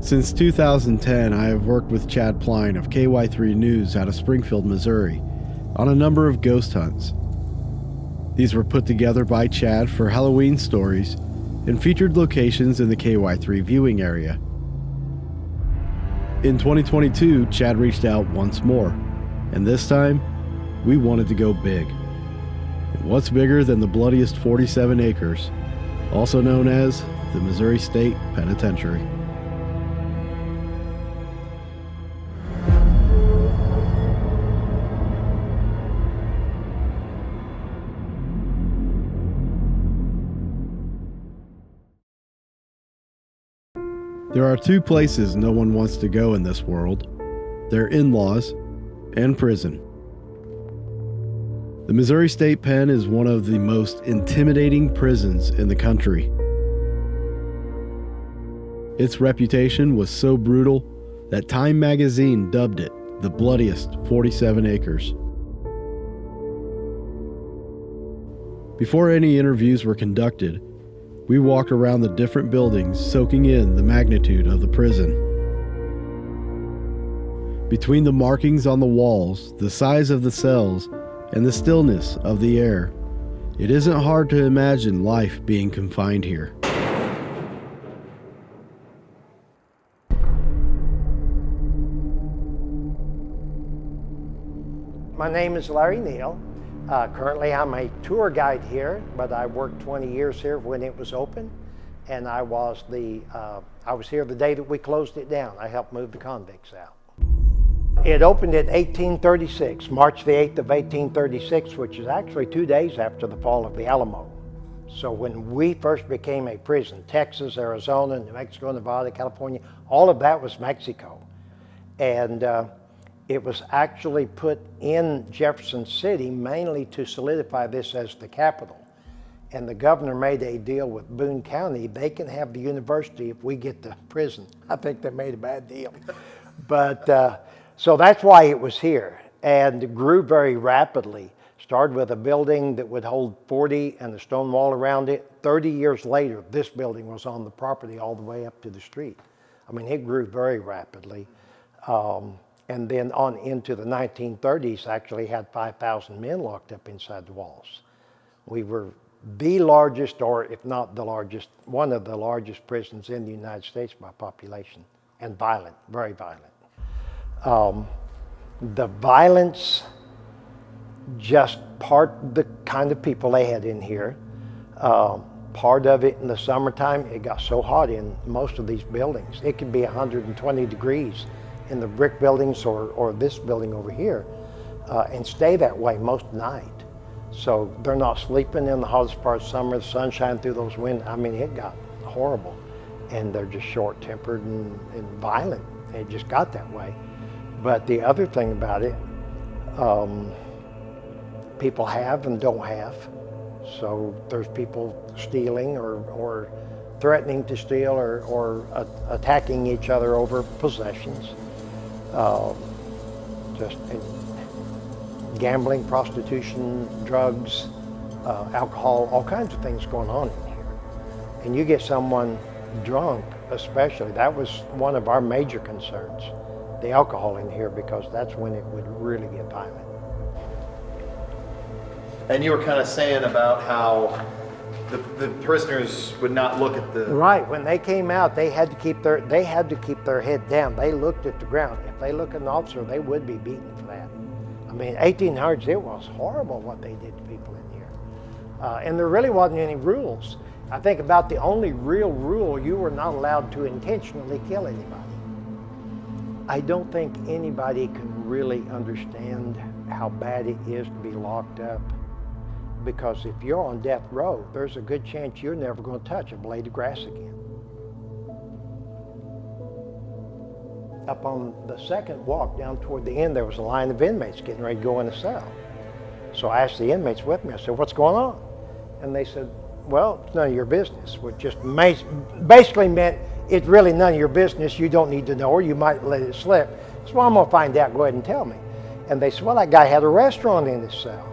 Since 2010, I have worked with Chad Pline of KY3 News out of Springfield, Missouri, on a number of ghost hunts. These were put together by Chad for Halloween stories and featured locations in the KY3 viewing area. In 2022, Chad reached out once more, and this time, we wanted to go big. And what's bigger than the Bloodiest 47 acres, also known as the Missouri State Penitentiary? There are two places no one wants to go in this world: their in-laws and prison. The Missouri State Pen is one of the most intimidating prisons in the country. Its reputation was so brutal that Time magazine dubbed it the Bloodiest 47 acres. Before any interviews were conducted, we walked around the different buildings, soaking in the magnitude of the prison. Between the markings on the walls, the size of the cells, and the stillness of the air, it isn't hard to imagine life being confined here. My name is Larry Neal. Currently I'm a tour guide here, but I worked 20 years here when it was open, and I was here the day that we closed it down. I helped move the convicts out. It opened in 1836, March the 8th of 1836, which is actually 2 days after the fall of the Alamo. So when we first became a prison, Texas, Arizona, New Mexico, Nevada, California, all of that was Mexico. And it was actually put in Jefferson City mainly to solidify this as the capital. And the governor made a deal with Boone County. They can have the university if we get the prison. I think they made a bad deal. But so that's why it was here, and grew very rapidly. Started with a building that would hold 40 and a stone wall around it. 30 years later, this building was on the property all the way up to the street. I mean, it grew very rapidly. And then on into the 1930s, actually had 5,000 men locked up inside the walls. We were the largest, or if not the largest, one of the largest prisons in the United States by population, and violent, very violent. The violence, just part the kind of people they had in here. Part of it in the summertime, it got so hot in most of these buildings. It could be 120 degrees in the brick buildings or this building over here, and stay that way most night. So they're not sleeping in the hottest part of summer, the sunshine through those windows. I mean, it got horrible. And they're just short-tempered and violent. It just got that way. But the other thing about it, people have and don't have. So there's people stealing or threatening to steal or attacking each other over possessions. Just gambling, prostitution, drugs, alcohol, all kinds of things going on in here. And you get someone drunk, especially, that was one of our major concerns, the alcohol in here, because that's when it would really get violent. And you were kind of saying about how the prisoners would not look at the... Right, when they came out, they had to keep their head down. They looked at the ground. If they look at an officer, they would be beaten for that. I mean, 1800s, it was horrible what they did to people in here. And there really wasn't any rules. I think about the only real rule, you were not allowed to intentionally kill anybody. I don't think anybody can really understand how bad it is to be locked up. Because if you're on death row, there's a good chance you're never going to touch a blade of grass again. Up on the second walk down toward the end, there was a line of inmates getting ready to go in a cell. So I asked the inmates with me, I said, "What's going on?" And they said, "Well, it's none of your business," which just basically meant it's really none of your business. You don't need to know, or you might let it slip. So I'm going to find out. Go ahead and tell me. And they said, "Well, that guy had a restaurant in his cell."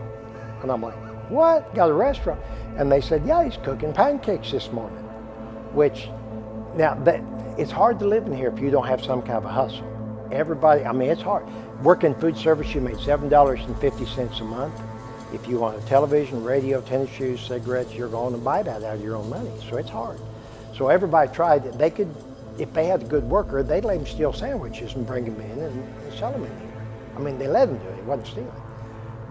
And I'm like, "What? Got a restaurant?" And they said, "Yeah, he's cooking pancakes this morning." Which, now that It's hard to live in here if you don't have some kind of a hustle. Everybody, I mean, it's hard. Working food service, you make $7.50 a month. If you want a television, radio, tennis shoes, cigarettes, you're going to buy that out of your own money. So it's hard. So everybody tried it. They could, if they had a good worker, they'd let them steal sandwiches and bring them in and sell them in here. I mean, they let them do it. It wasn't stealing.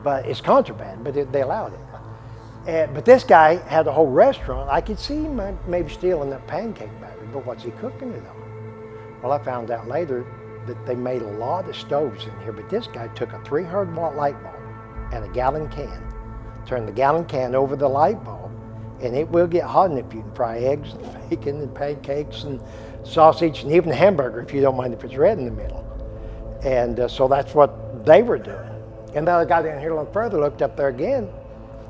But it's contraband, but they allowed it. But this guy had a whole restaurant. I could see him maybe stealing that pancake batter, but what's he cooking it on? Well, I found out later that they made a lot of stoves in here, but this guy took a 300-watt light bulb and a gallon can, turned the gallon can over the light bulb, and it will get hot enough you can fry eggs and bacon and pancakes and sausage and even a hamburger if you don't mind if it's red in the middle. And so that's what they were doing. And then I got down here a little further, looked up there again,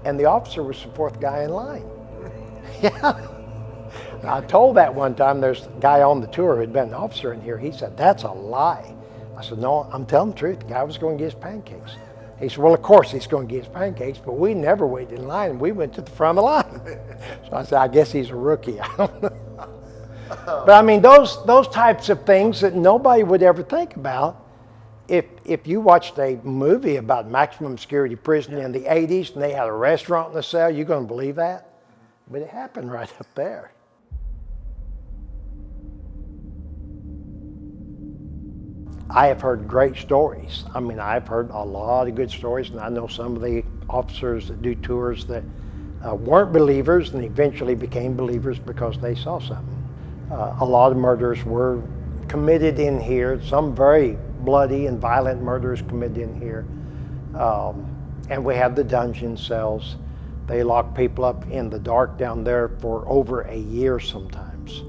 and the officer was the fourth guy in line. Yeah. I told that one time, there's a guy on the tour who had been an officer in here. He said, "That's a lie." I said, "No, I'm telling the truth. The guy was going to get his pancakes." He said, "Well, of course he's going to get his pancakes, but we never waited in line. We went to the front of the line." So I said, "I guess he's a rookie." I don't know. But I mean, those types of things that nobody would ever think about. If you watched a movie about maximum security prison in the 80s and they had a restaurant in the cell, you're going to believe that? But it happened right up there. I have heard great stories. I mean, I've heard a lot of good stories, and I know some of the officers that do tours that weren't believers and eventually became believers because they saw something. A lot of murders were committed in here, some very bloody and violent murders committed in here. And we have the dungeon cells. They lock people up in the dark down there for over a year sometimes.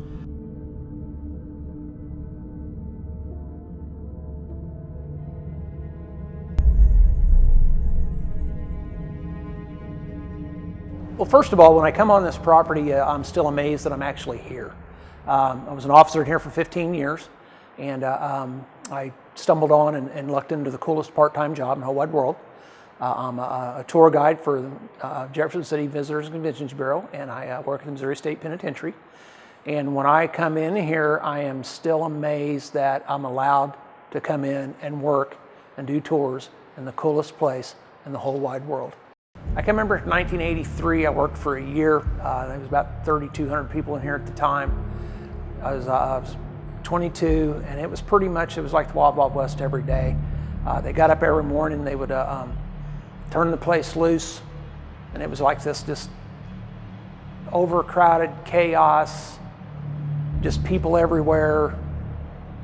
Well, first of all, when I come on this property, I'm still amazed that I'm actually here. I was an officer in here for 15 years, and I stumbled on and lucked into the coolest part-time job in the whole wide world. I'm a tour guide for the Jefferson City Visitors and Conventions Bureau, and I work at the Missouri State Penitentiary. And when I come in here, I am still amazed that I'm allowed to come in and work and do tours in the coolest place in the whole wide world. I can remember in 1983, I worked for a year. There was about 3,200 people in here at the time. I was 22, and it was pretty much, it was like the Wild Wild West every day. They got up every morning, they would turn the place loose, and it was like this just overcrowded chaos, just people everywhere,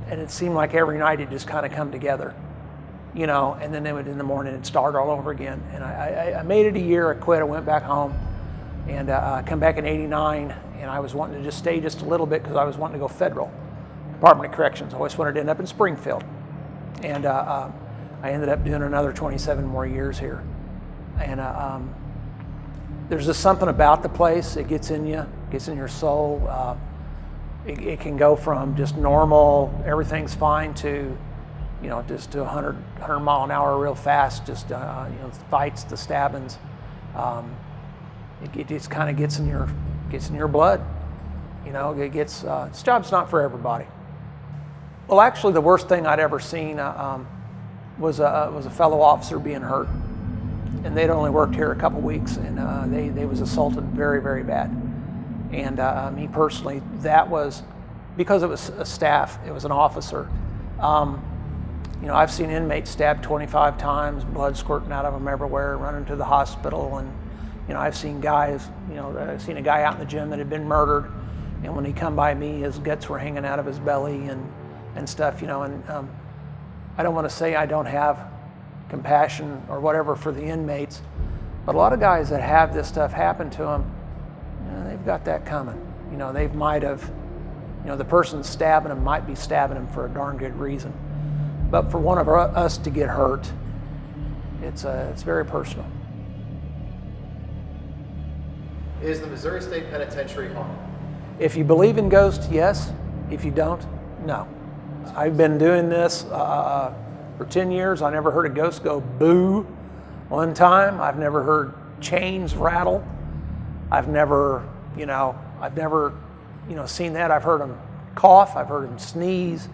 and it seemed like every night it just kind of come together. You know, and then they would in the morning and start all over again. And I made it a year, I quit, I went back home, and I come back in '89, and I was wanting to just stay just a little bit because I was wanting to go federal, Department of Corrections. I always wanted to end up in Springfield. And I ended up doing another 27 more years here. And there's just something about the place, it gets in you, gets in your soul. It can go from just normal, everything's fine, to you know, just to 100 mile an hour real fast, just, you know, the fights, the stabbings. It just kind of gets in your blood. You know, it gets, this job's not for everybody. Well, actually the worst thing I'd ever seen was a fellow officer being hurt. And they'd only worked here a couple weeks, and they was assaulted very, very bad. And me personally, that was, because it was a staff, it was an officer. You know, I've seen inmates stabbed 25 times, blood squirting out of them everywhere, running to the hospital. And, you know, I've seen guys, you know, I've seen a guy out in the gym that had been murdered. And when he come by me, his guts were hanging out of his belly and stuff, you know. And I don't want to say I don't have compassion or whatever for the inmates, but a lot of guys that have this stuff happen to them, you know, they've got that coming. You know, they might have, you know, the person stabbing them might be stabbing them for a darn good reason. But for one of us to get hurt, it's very personal. Is the Missouri State Penitentiary haunted? If you believe in ghosts, yes. If you don't, no. I've been doing this for 10 years. I never heard a ghost go boo one time. I've never heard chains rattle. I've never, you know, seen that. I've heard them cough. I've heard him sneeze.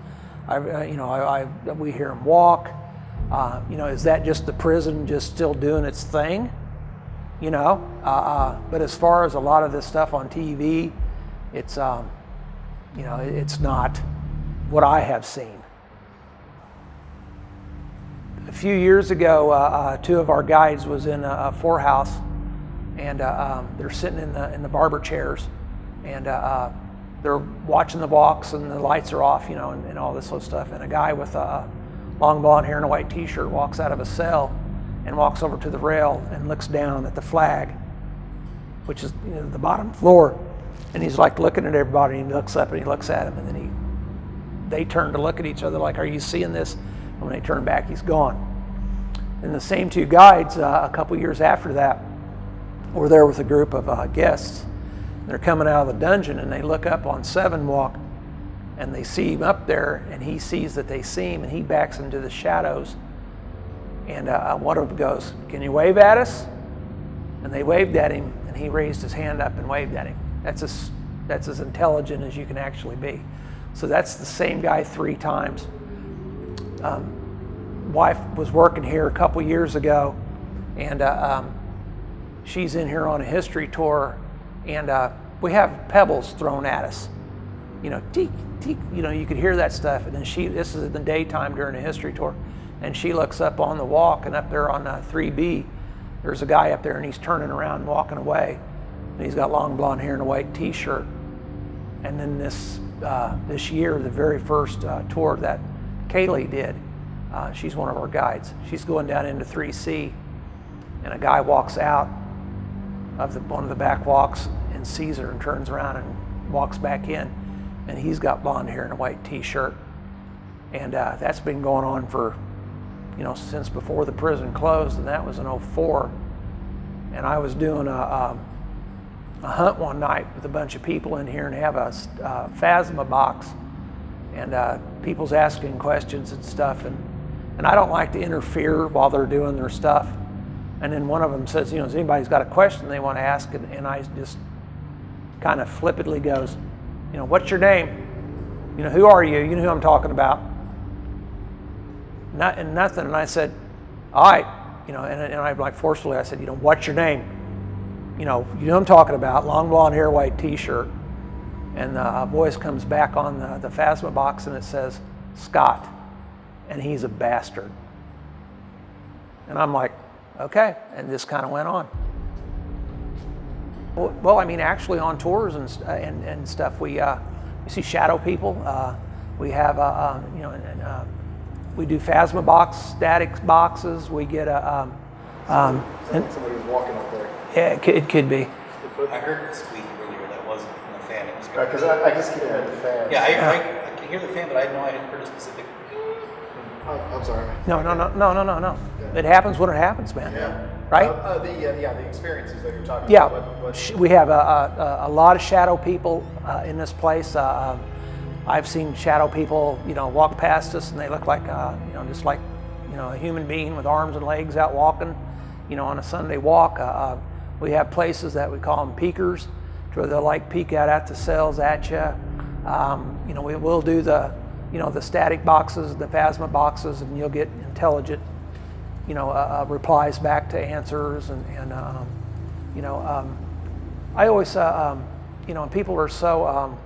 We hear him walk. Is that just the prison just still doing its thing? But as far as a lot of this stuff on TV, it's it's not what I have seen. A few years ago, two of our guides was in a forehouse, and they're sitting in the barber chairs, and they're watching the walks, and the lights are off, and all this sort of stuff. And a guy with long blonde hair and a white T-shirt walks out of a cell and walks over to the rail and looks down at the flag, which is the bottom floor. And he's like looking at everybody, and he looks up and he looks at him, and then they turn to look at each other like, "Are you seeing this?" And when they turn back, he's gone. And the same two guides, a couple years after that, were there with a group of guests. They're coming out of the dungeon, and they look up on 7 Walk, and they see him up there, and he sees that they see him, and he backs into the shadows. And one of them goes, "Can you wave at us?" And they waved at him, and he raised his hand up and waved at him. That's as intelligent as you can actually be. So that's the same guy 3 times. Wife was working here a couple years ago, and she's in here on a history tour, and we have pebbles thrown at us. Teek, teek, you could hear that stuff. And then this is in the daytime during a history tour, and she looks up on the walk, and up there on 3B, there's a guy up there, and he's turning around and walking away. And he's got long blonde hair and a white T-shirt. And then this year, the very first tour that Kaylee did, she's one of our guides. She's going down into 3C, and a guy walks out of one of the back walks and sees her and turns around and walks back in. And he's got blonde hair and a white T-shirt. And that's been going on for, since before the prison closed, and that was in '04. And I was doing a hunt one night with a bunch of people in here, and have a phasma box, and people's asking questions and stuff, and I don't like to interfere while they're doing their stuff. And then one of them says, "Has anybody's got a question they want to ask?" And I just kind of flippantly goes, "What's your name? Who are you? You know who I'm talking about?" And nothing. And I said, "All right," and I like forcefully, I said, "What's your name? You know who I'm talking about, long blonde hair, white T-shirt." And a voice comes back on the phasma box, and it says, "Scott, and he's a bastard." And I'm like, okay, and this kind of went on. Well, actually on tours and stuff, we see shadow people. We have, we do phasma box, static boxes. We get and Somebody was walking up there. yeah, it could be. I heard the squeak earlier. That wasn't from the fan. It was Because I just keep hearing the fan. Yeah, I can hear the fan, but I know I hadn't heard a specific. I'm sorry. No. It happens when it happens, man. Yeah. Right? The experiences that you're talking Yeah, about. we have a lot of shadow people in this place. I've seen shadow people, walk past us, and they look like, just like, a human being with arms and legs out walking, on a Sunday walk. We have places that we call them peekers, where they'll peek out at the cells at you. We will do the static boxes, the phasma boxes, and you'll get intelligent, replies back to answers, and I always, and people are so,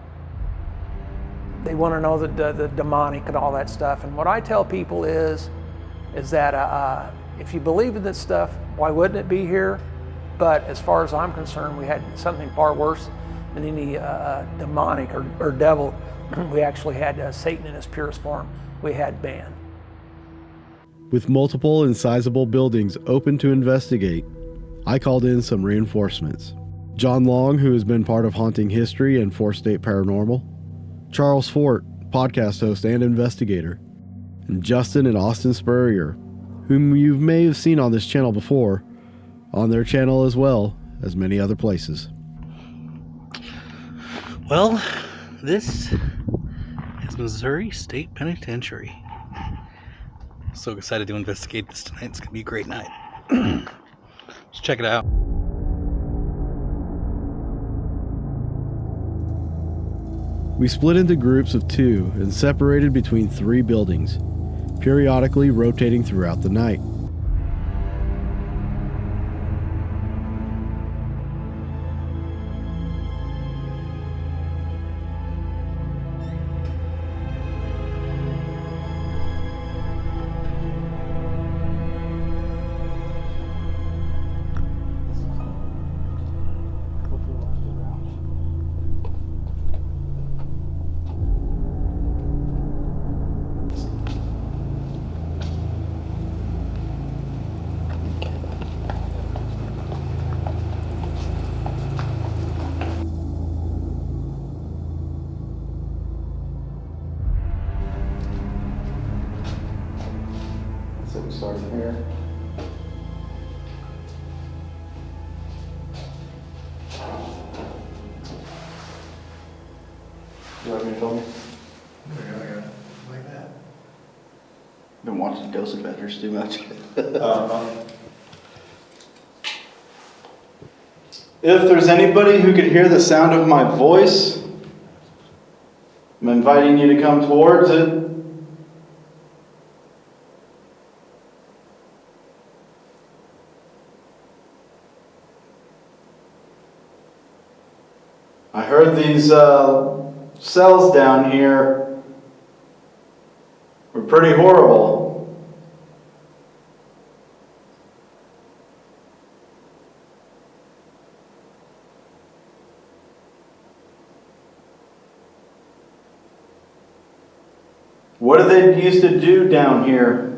they want to know the demonic and all that stuff. And what I tell people is that if you believe in this stuff, why wouldn't it be here? But as far as I'm concerned, we had something far worse than any demonic or devil. We actually had Satan in his purest form. We had ban. With multiple and sizable buildings open to investigate, I called in some reinforcements. John Long, who has been part of Haunting History and 4 State Paranormal, Charles Fort, podcast host and investigator, and Justin and Austin Spurrier, whom you may have seen on this channel before, on their channel as well as many other places. Well, this is Missouri State Penitentiary. So excited to investigate this tonight. It's going to be a great night. Let's check it out. We split into groups of 2 and separated between 3 buildings, periodically rotating throughout the night. So we started here. You want me to film you? Like that. Been watching Ghost Adventures too much. If there's anybody who could hear the sound of my voice, I'm inviting you to come towards it. I heard these cells down here were pretty horrible. What did they used to do down here?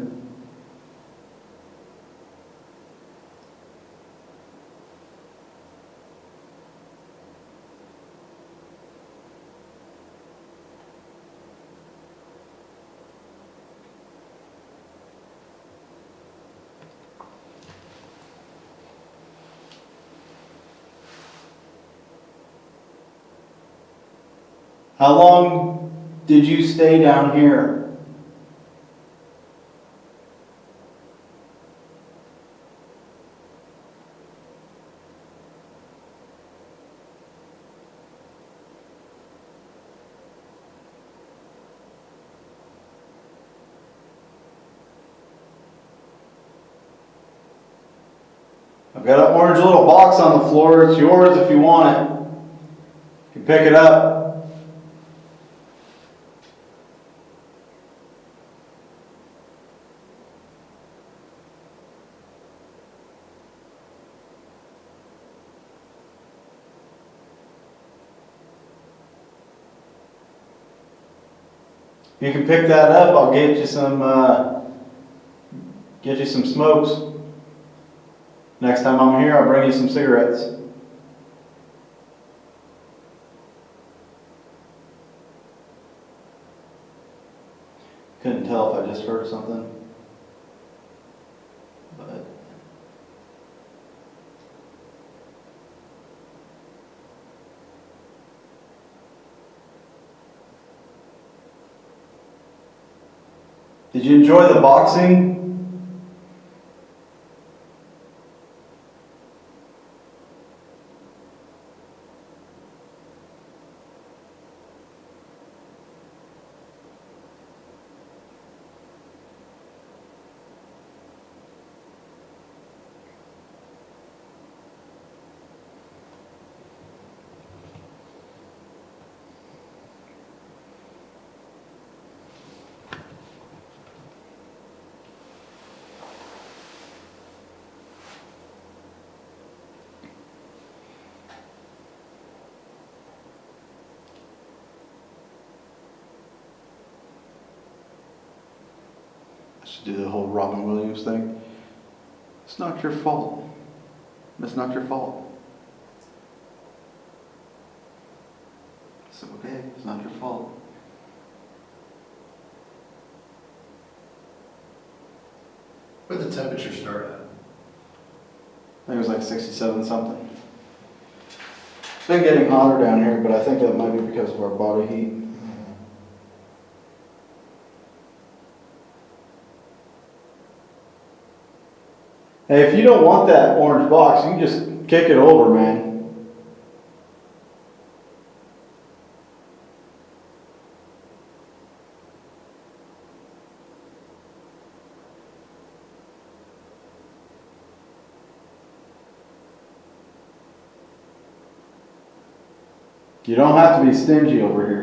How long did you stay down here? I've got an orange little box on the floor. It's yours if you want it. You can pick it up. You can pick that up. I'll get you some smokes. Next time I'm here, I'll bring you some cigarettes. Couldn't tell if I just heard something. But did you enjoy the boxing? Do the whole Robin Williams thing. It's not your fault. It's not your fault. It's okay. It's not your fault. Where did the temperature start at? I think it was like 67 something. It's been getting hotter down here, but I think that might be because of our body heat. Hey, if you don't want that orange box, you can just kick it over, man. You don't have to be stingy over here.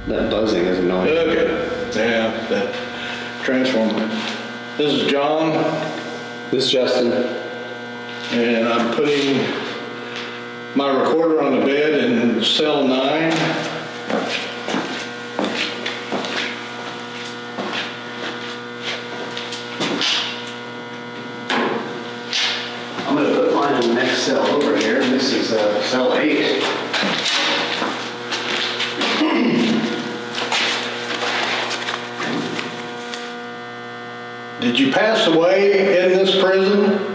That buzzing is annoying. Okay. Yeah, that transformer. This is John, This is Justin. and I'm putting my recorder on the bed in cell 9. I'm gonna put mine in the next cell over here. This is cell 8. Did you pass away in this prison?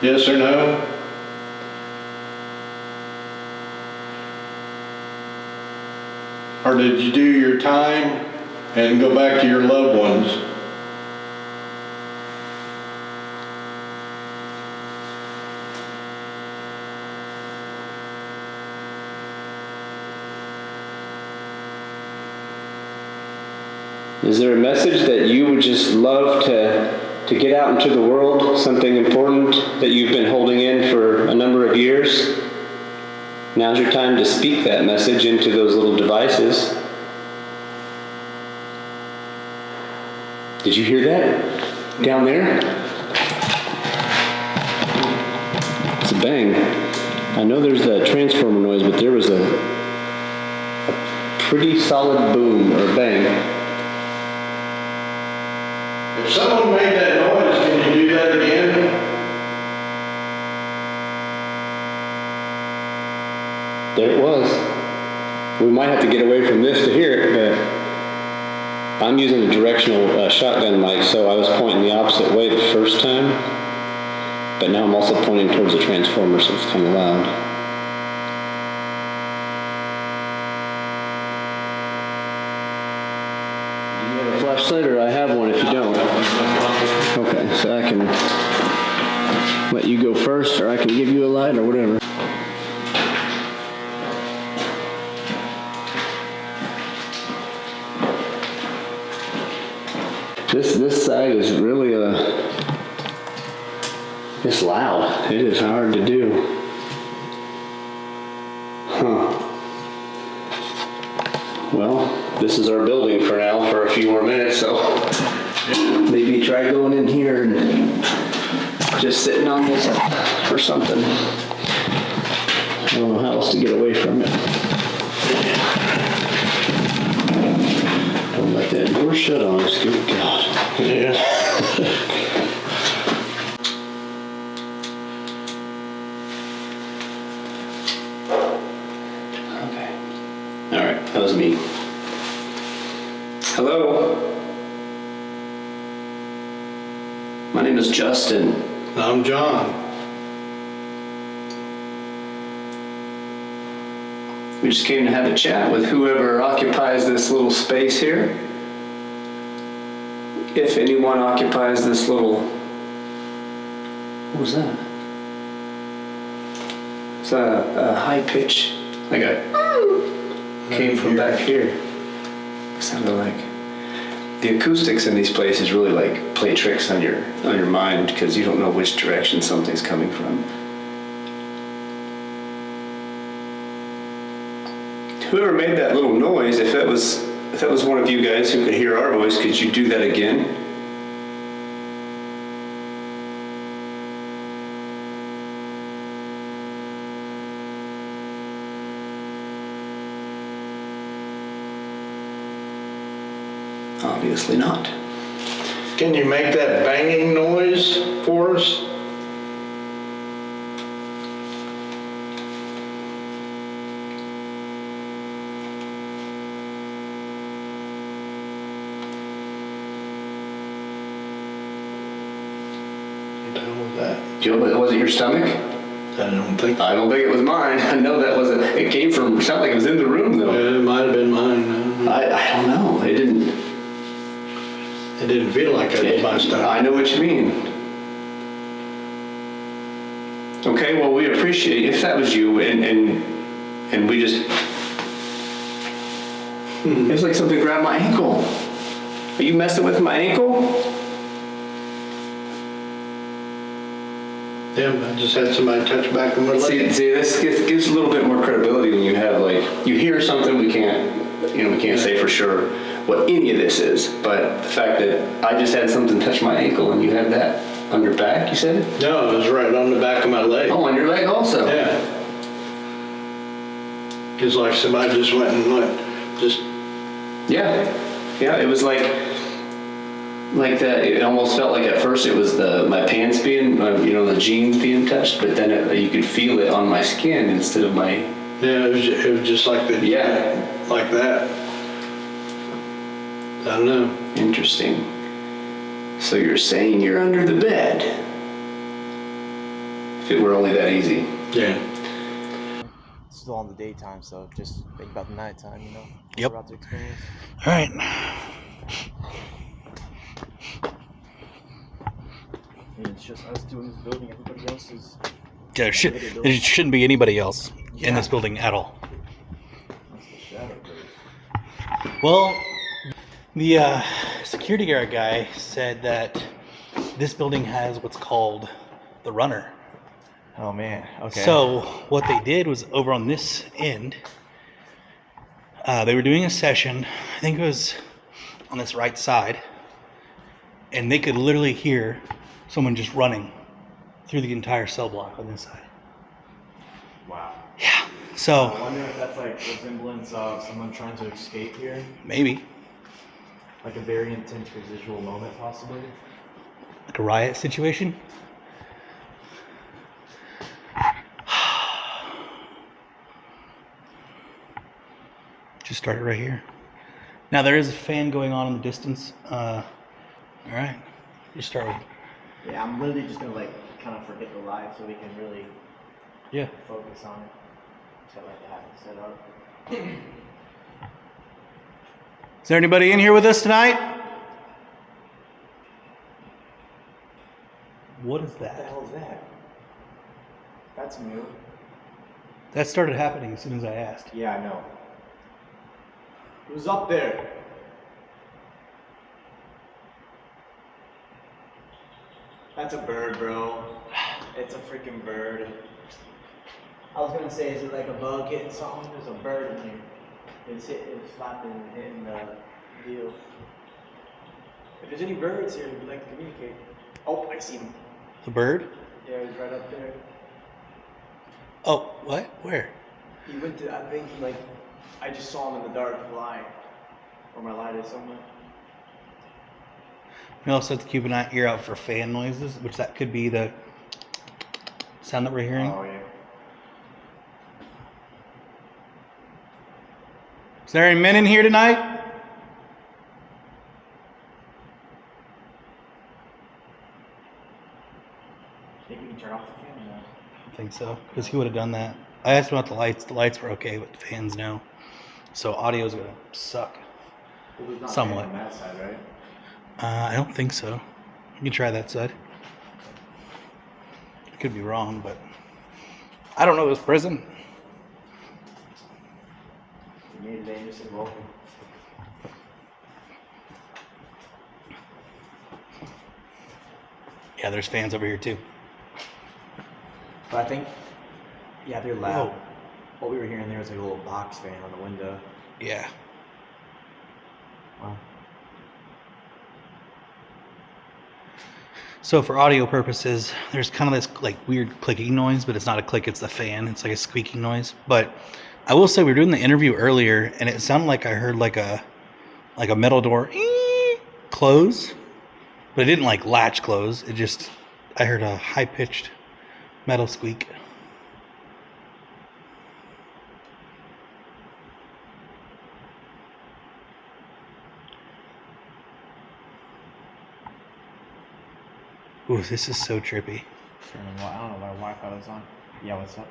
Yes or no? Or did you do your time and go back to your loved ones? Is there a message that you would just love to get out into the world? Something important that you've been holding in for a number of years? Now's your time to speak that message into those little devices. Did you hear that? Down there? It's a bang. I know there's that transformer noise, but there was a pretty solid boom or bang. If someone made that noise, can you do that again? There it was. We might have to get away from this to hear it, but I'm using a directional shotgun mic, so I was pointing the opposite way the first time, but now I'm also pointing towards the transformer, so it's kind of loud. Do you have a flashlight, or I have one if you don't? Okay, so I can let you go first, or I can give you a light, or whatever. This side is really it's loud. It is hard to do. Huh. Well, this is our building for now for a few more minutes, so maybe try going in here and just sitting on this or something. I don't know how else to get away from it. Don't let that door shut on us, good God. Yeah. Okay. All right, that was me. Hello. My name is Justin. I'm John. We just came to have a chat with whoever occupies this little space here. If anyone occupies this little... What was that? It's a high pitch, like a... came from back here. It sounded like... The acoustics in these places really like play tricks on your mind because you don't know which direction something's coming from. Whoever made that little noise, if that was one of you guys who could hear our voice, could you do that again? Obviously not. Can you make that banging noise for us? What the hell was that? Joe, was it your stomach? I don't think. I don't think it was mine. I know that wasn't. It came from. It sounded like it was in the room though. It might have been mine. I don't know. It didn't. It didn't feel like it was my stomach. I know what you mean. Okay, well, we appreciate if that was you, and we just. It's like something grabbed my ankle. Are you messing with my ankle? Yeah, I just had somebody touch back on my leg. See, this gives a little bit more credibility when you have you hear something we can't say for sure what any of this is, but the fact that I just had something touch my ankle and you had that on your back, you said? No, it was right on the back of my leg. Oh, on your leg also? Yeah. It's like somebody just went and just. Yeah, it was like that. It almost felt like at first it was my pants being, the jeans being touched, but then you could feel it on my skin instead of my. Yeah, it was just like that. Yeah, like that. I don't know. Interesting. So you're saying you're under the bed? If it were only that easy. Yeah. It's still on the daytime, so just think about the nighttime, Yep. We're about to experience. All right. And it's just us two in this building. Everybody else is. Yeah, there shouldn't be anybody else in this building at all. That's the shadow place. Well, the security guard guy said that this building has what's called the runner. Oh man. Okay. So what they did was over on this end, they were doing a session. I think it was on this right side, and they could literally hear someone just running through the entire cell block on this side. Wow. Yeah. So I wonder if that's like resemblance of someone trying to escape here, maybe like a very intense visual moment, possibly. like a riot situation. Just started right here. Now there is a fan going on in the distance. All right, just start with. Yeah, I'm literally just gonna kind of forget the light so we can really focus on it. Just gotta have it set up. Is there anybody in here with us tonight? What is What the that? hell is that? That's new. That started happening as soon as I asked. Yeah, I know. Who's up there? That's a bird, bro. It's a freaking bird. I was gonna say, is it like a bug hitting something? There's a bird in here. It's flapping and hitting the deal. If there's any birds here, we'd like to communicate. Oh, I see him. The bird? Yeah, he's right up there. Oh, what? Where? He went to, I think I just saw him in the dark flying. Where my light is somewhere. We also have to keep an ear out for fan noises, which that could be the sound that we're hearing. Oh, yeah. Is there any men in here tonight? Think we can turn off the fan or not? I don't think so, because he would have done that. I asked him about the lights. The lights were okay, but the fans no. So audio's gonna suck. Well, there's not Somewhat. fan on that side, right? I don't think so. You can try that side. I could be wrong, but I don't know this prison. You made it dangerous and welcome. Yeah, there's fans over here too. But I think, yeah, they're loud. Whoa. What we were hearing there was like a little box fan on the window. Yeah. Wow. So for audio purposes, there's kind of this weird clicking noise, but it's not a click, it's the fan. It's like a squeaking noise. But I will say we were doing the interview earlier, and it sounded like I heard like a metal door close, But it didn't like latch close. It just, I heard a high-pitched metal squeak. Ooh, this is so trippy. I don't know why Wi-Fi was on. Yeah, what's up?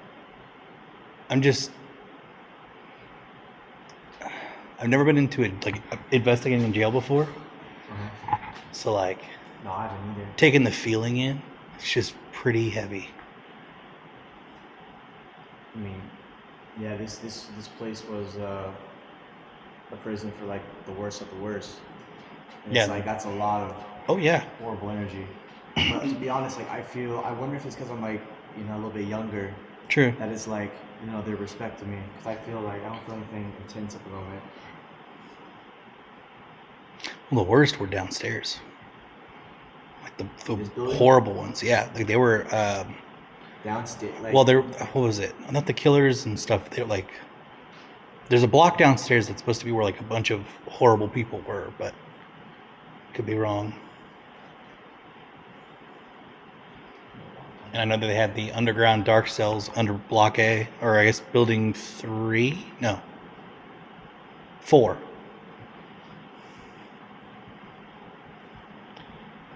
I've never been into it, like investigating in jail before. So like, No, I didn't either. taking the feeling in, it's just pretty heavy. I mean, yeah, this place was a prison for like the worst of the worst. And Yeah. it's like that's a lot of Oh yeah. horrible energy. But to be honest, like I wonder if it's because I'm like, you know, a little bit younger. True. That it's like, you know, they respect me. Because I feel like I don't feel anything intense at the moment. Well, the worst were downstairs. Like the This building? horrible ones. Yeah, like they were. Downstairs. Like, Well, they're, what was it? Not the killers and stuff. They're like, there's a block downstairs that's supposed to be where like a bunch of horrible people were, but could be wrong. And I know that they had the underground dark cells under Block A, or I guess Building 3? No. 4.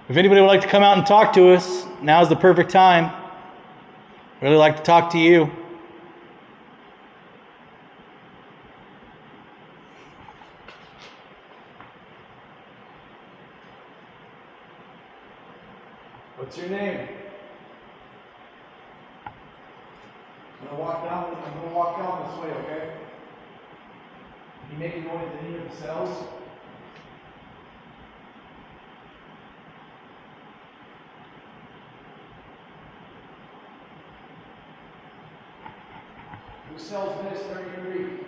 If anybody would like to come out and talk to us, now's the perfect time. Really like to talk to you. what's your name? I'm gonna walk down this way, okay? You making noise in any of the cells? Whose cell's this? 33.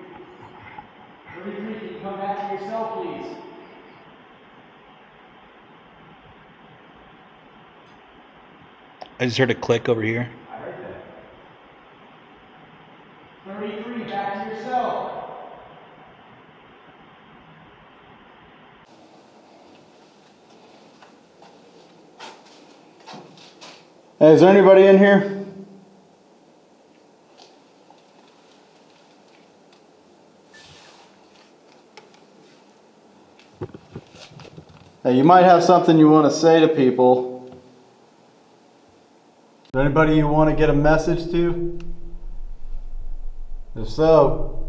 33, can you come back to your cell, please? I just heard a click over here. I heard that. 33, back to your cell. Hey, is there anybody in here? Hey, you might have something you want to say to people. Is there anybody you want to get a message to? If so,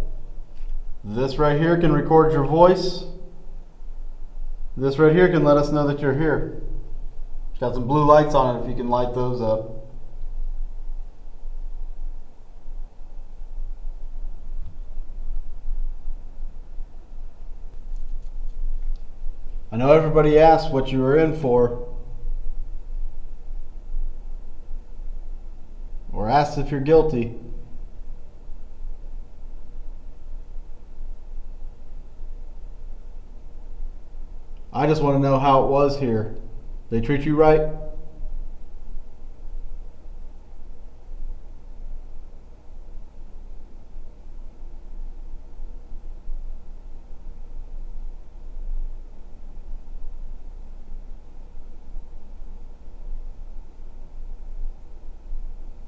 this right here can record your voice. This right here can let us know that you're here. It's got some blue lights on it if you can light those up. I know everybody asked what you were in for, or asked if you're guilty. I just want to know how it was here. They treat you right?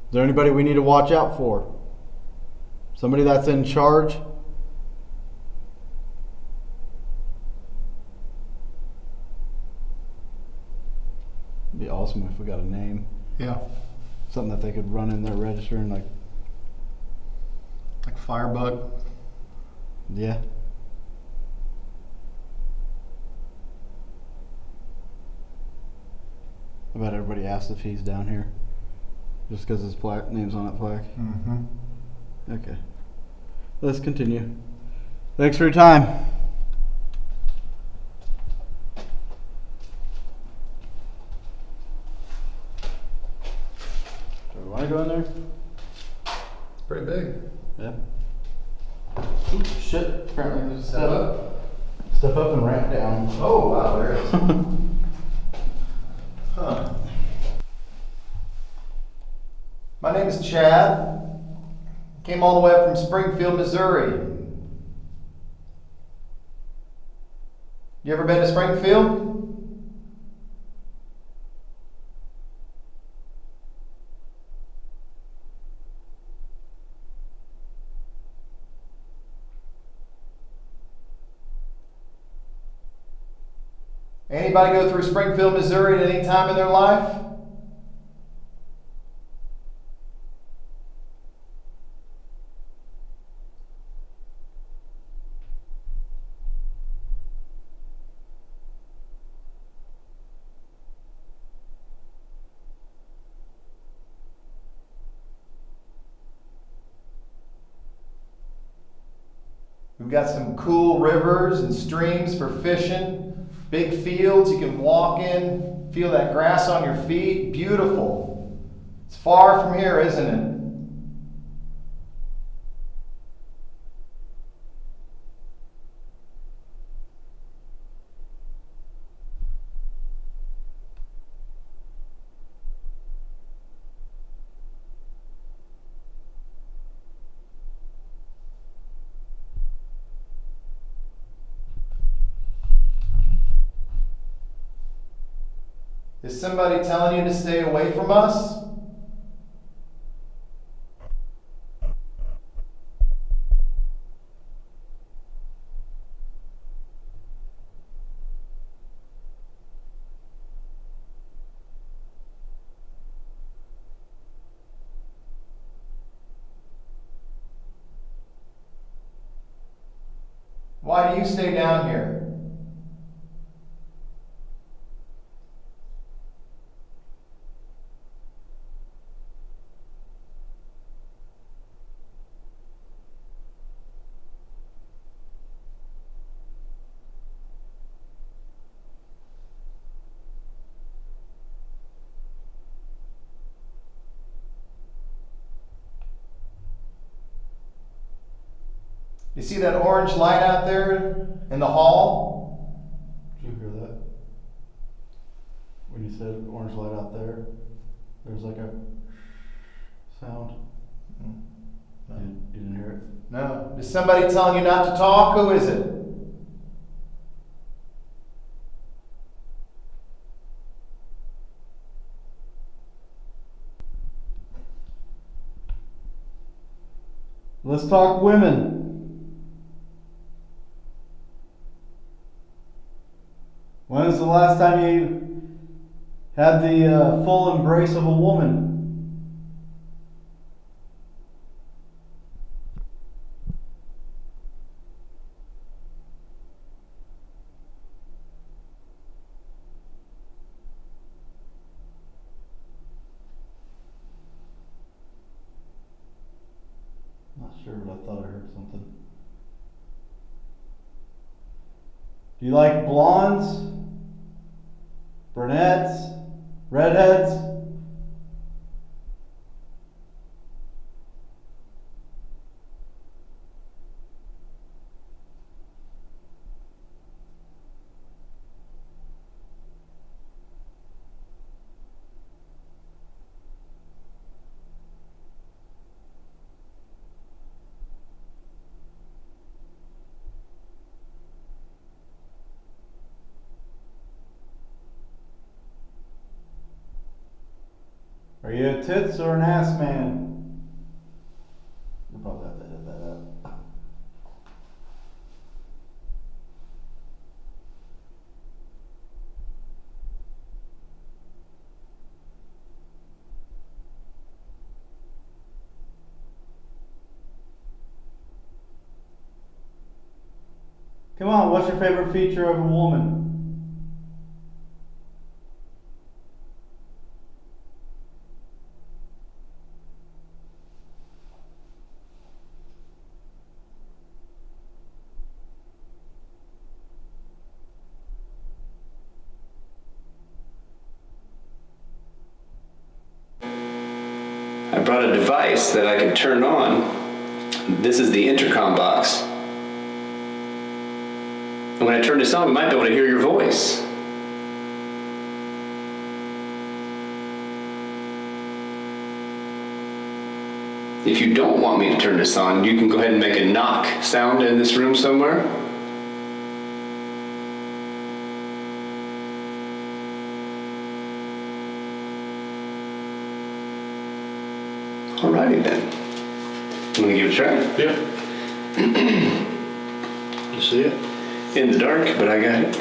Is there anybody we need to watch out for? Somebody that's in charge? It'd be awesome if we got a name. Yeah. Something that they could run in their register and like Firebug. yeah. I bet everybody asked if he's down here. Just because his name's on that plaque. Mm-hmm. Okay. Let's continue. Thanks for your time. Do we want to go in there? Pretty big. Yeah. Ooh, shit. Apparently there's a Step up. Step up and ramp down. Oh, wow, there it is. Huh. My name is Chad. Came all the way up from Springfield, Missouri. You ever been to Springfield? Anybody go through Springfield, Missouri at any time in their life? We've got some cool rivers and streams for fishing, big fields you can walk in, feel that grass on your feet. Beautiful. It's far from here, isn't it? Is somebody telling you to stay away from us? Why do you stay down here? You see that orange light out there in the hall? Did you hear that? When you said orange light out there, there's like a sound. No. You didn't hear it? No. Is somebody telling you not to talk? Who is it? Let's talk women. When was the last time you had the full embrace of a woman? Not sure, but I thought I heard something. Do you like blondes? Brunettes? Redheads? Are you a tits or an ass man? We'll probably have to edit that out. Come on, what's your favorite feature of a woman? I brought a device that I could turn on. This is the intercom box. And when I turn this on, we might be able to hear your voice. If you don't want me to turn this on, you can go ahead and make a knock sound in this room somewhere. Alrighty then. I'm gonna give it a try. Yeah. You see it? In the dark, but I got it.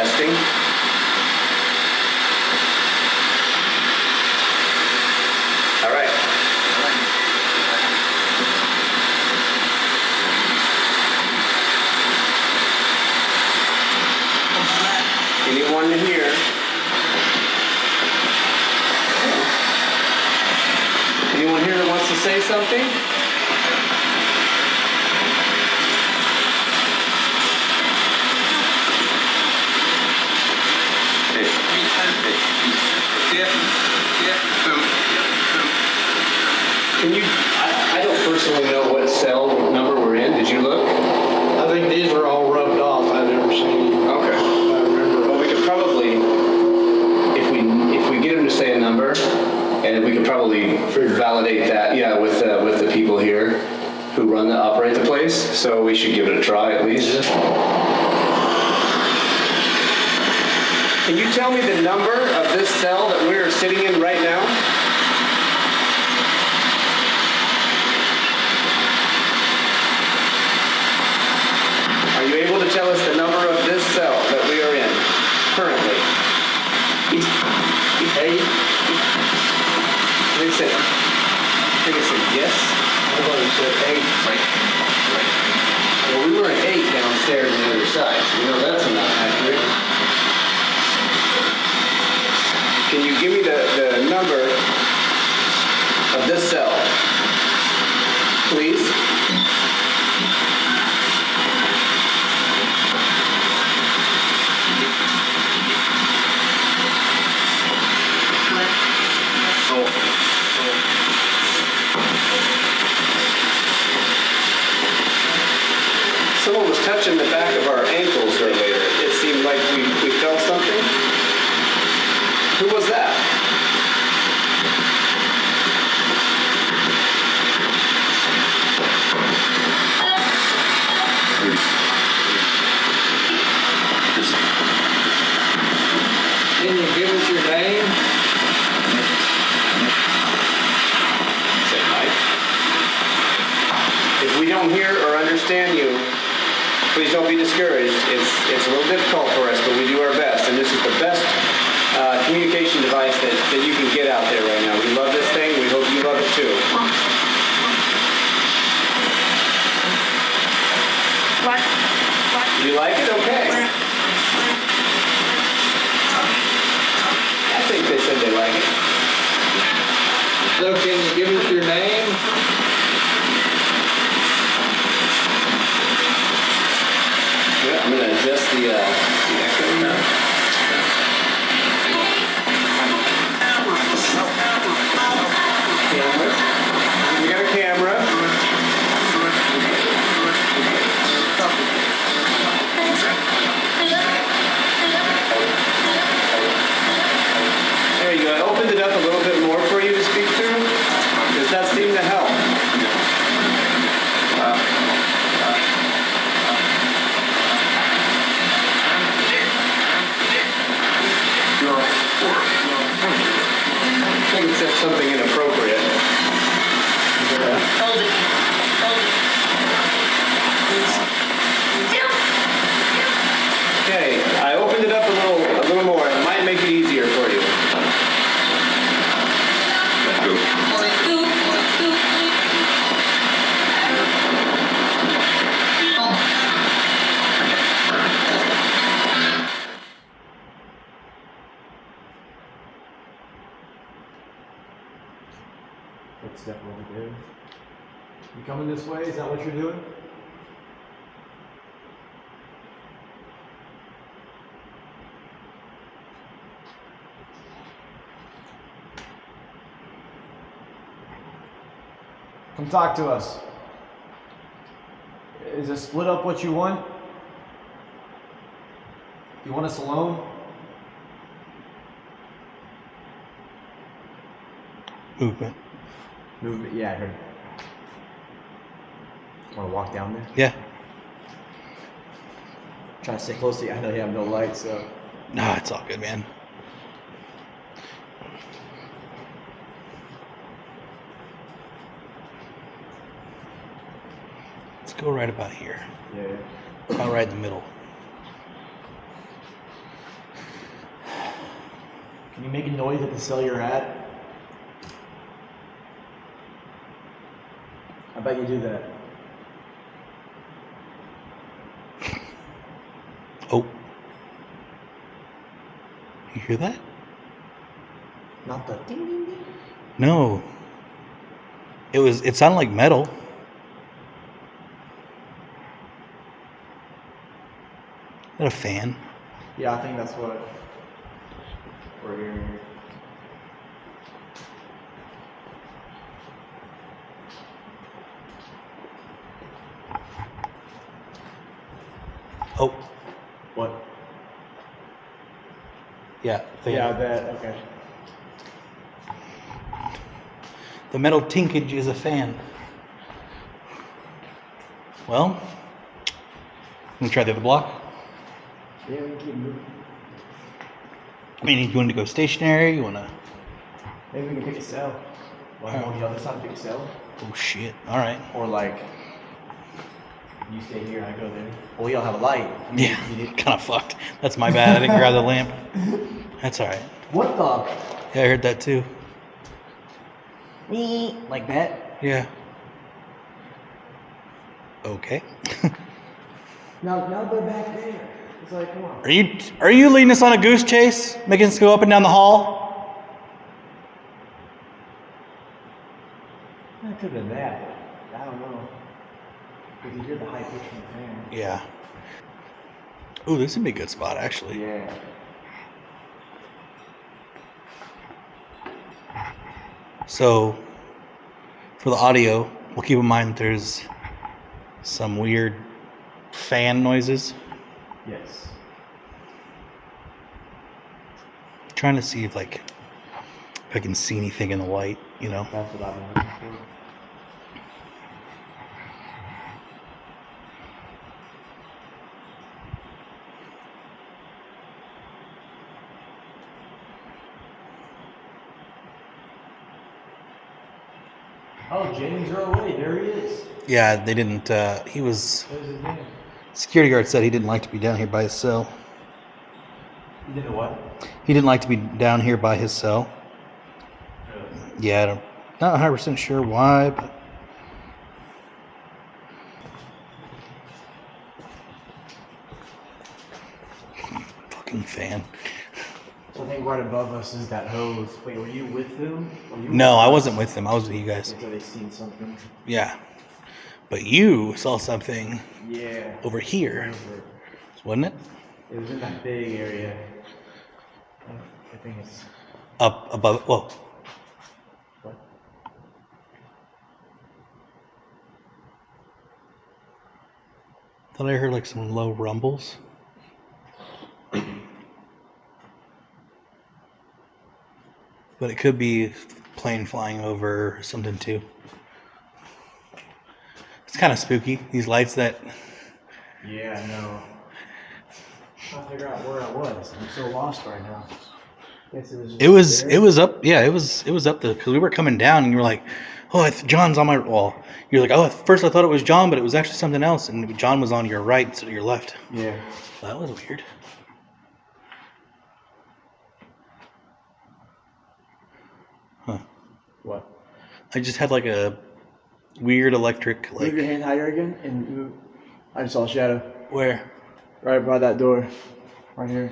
Testing. All right. Anyone to hear? Anyone here that wants to say something? Can you, I don't personally know what cell number we're in. Did you look? I think these are all rubbed off. I've never seen. Okay. I remember. Well, we could probably, if we get him to say a number, and we could probably validate that, yeah, with the people here who operate the place. So we should give it a try at least. Can you tell me the number of this cell that we're sitting in right now? Are you able to tell us the number of this cell that we are in currently? 8? I think it said yes. I thought it said 8. Right. Well, we were at 8 downstairs on the other side, so you know that's not accurate. Can you give me the number of this cell, please? Someone was touching the back of our ankles earlier. It seemed like we felt something. Who was that? Can you give us your name? Say Mike. If we don't hear or understand you, please don't be discouraged. It's a little difficult for us, but we do our best, and this is the best communication device that you can get out there right now. We love this thing. We hope you love it too. You like it? Okay. I think they said they like it. So can you give us your name? Yeah, I'm going to adjust the echo now. Camera. We got a camera. There you go. I opened it up a little bit more for you to speak through. Does that seem to help? I think it said something inappropriate. Okay, I opened it up a little more. It might make it easier for you. Step over there. You coming this way? Is that what you're doing? Come talk to us. Is a split up what you want? You want us alone? Movement. Movement, yeah, I heard. Want to walk down there? Yeah. Trying to stay close to you. I know you have no light, so. No, it's all good, man. Let's go right about here. Yeah. About right in the middle. Can you make a noise at the cell you're at? I bet you do that. Oh. You hear that? Not the ding ding ding. No. It sounded like metal. Is that a fan? Yeah, I think that's what we're hearing here. Oh. What? Yeah, fan. Yeah, I bet. Okay. The metal tinkage is a fan. Well, I'm gonna try the other block. Yeah, we can keep moving. I mean, you want to go stationary? You want to? Maybe we can pick a cell. Like go on the other side and pick a cell. Oh shit! All right. Or like, you stay here and I go there. Well, we all have a light. I mean, Yeah, kind of fucked. That's my bad. I didn't grab the lamp. That's all right. What the? Yeah, I heard that too. Like that? Yeah. Okay. Now they're back there. It's like, come on. Are you leading us on a goose chase, making us go up and down the hall? It could have been that. But I don't know. Because you hear the high pitch from the fan. Yeah. Ooh, this would be a good spot, actually. Yeah. So, for the audio, we'll keep in mind that there's some weird fan noises. Yes. Trying to see if I can see anything in the light, you know. That's what I've been looking for. Oh, James Earl Ray, there he is. Yeah, they didn't. He was. What is his name? Security guard said he didn't like to be down here by his cell. He did what? He didn't like to be down here by his cell. Really? Yeah, not 100% sure why, but. Fucking fan. So I think right above us is that hose. Wait, were you with them? No, I wasn't with them. I was with you guys. So they seen something. Yeah. But you saw something Yeah. over here, wasn't it? It was in that big area. I think it's Up above. Whoa. what? Thought I heard like some low rumbles. But it could be plane flying over or something too. It's kind of spooky, these lights that... Yeah, I know. I'm trying to figure out where I was. I'm so lost right now. Guess it was up, yeah, it was up there, because we were coming down and you were like, oh, John's on my wall. You're like, oh, at first I thought it was John, but it was actually something else, and John was on your right instead of your left. Yeah. That was weird. Huh. What? I just had like a weird electric, like... Move your hand higher again, and move. I just saw a shadow. Where? Right by that door. Right here.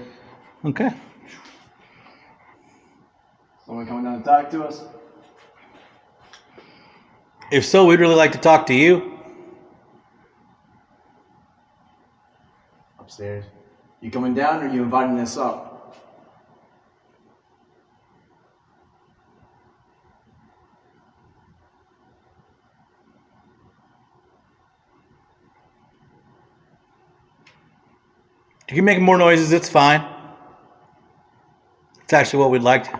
Okay. Someone coming down to talk to us? If so, we'd really like to talk to you. Upstairs. You coming down, or are you inviting us up? You can make more noises, it's fine. It's actually what we'd like to.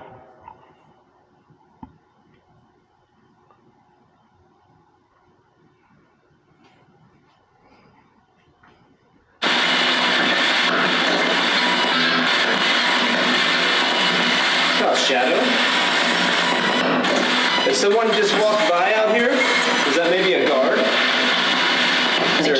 Shadow? If someone just walked by out here, is that maybe a guard? Is there...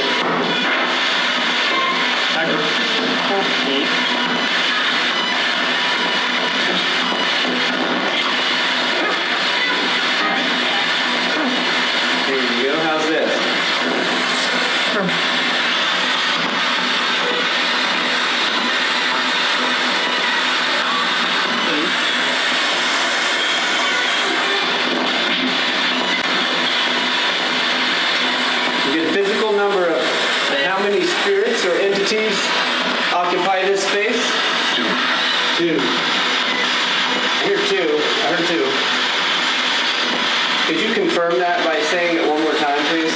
confirm that by saying it one more time, please?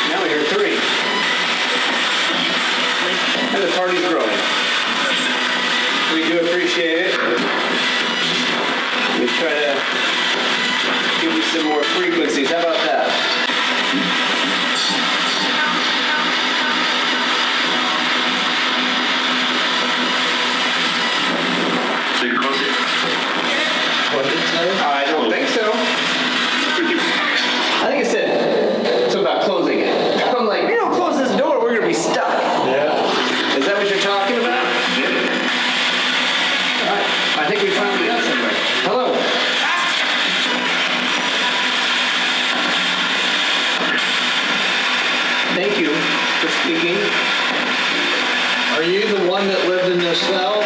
Now we hear 3. And the party's growing. We do appreciate it. Let me try to give you some more frequencies. How about that? I don't think so. I think it said something about closing it. I'm like, we don't close this door, we're gonna be stuck. Yeah. Is that what you're talking about? All right. I think we finally got somewhere. Hello. Thank you for speaking. Are you the one that lived in this cell?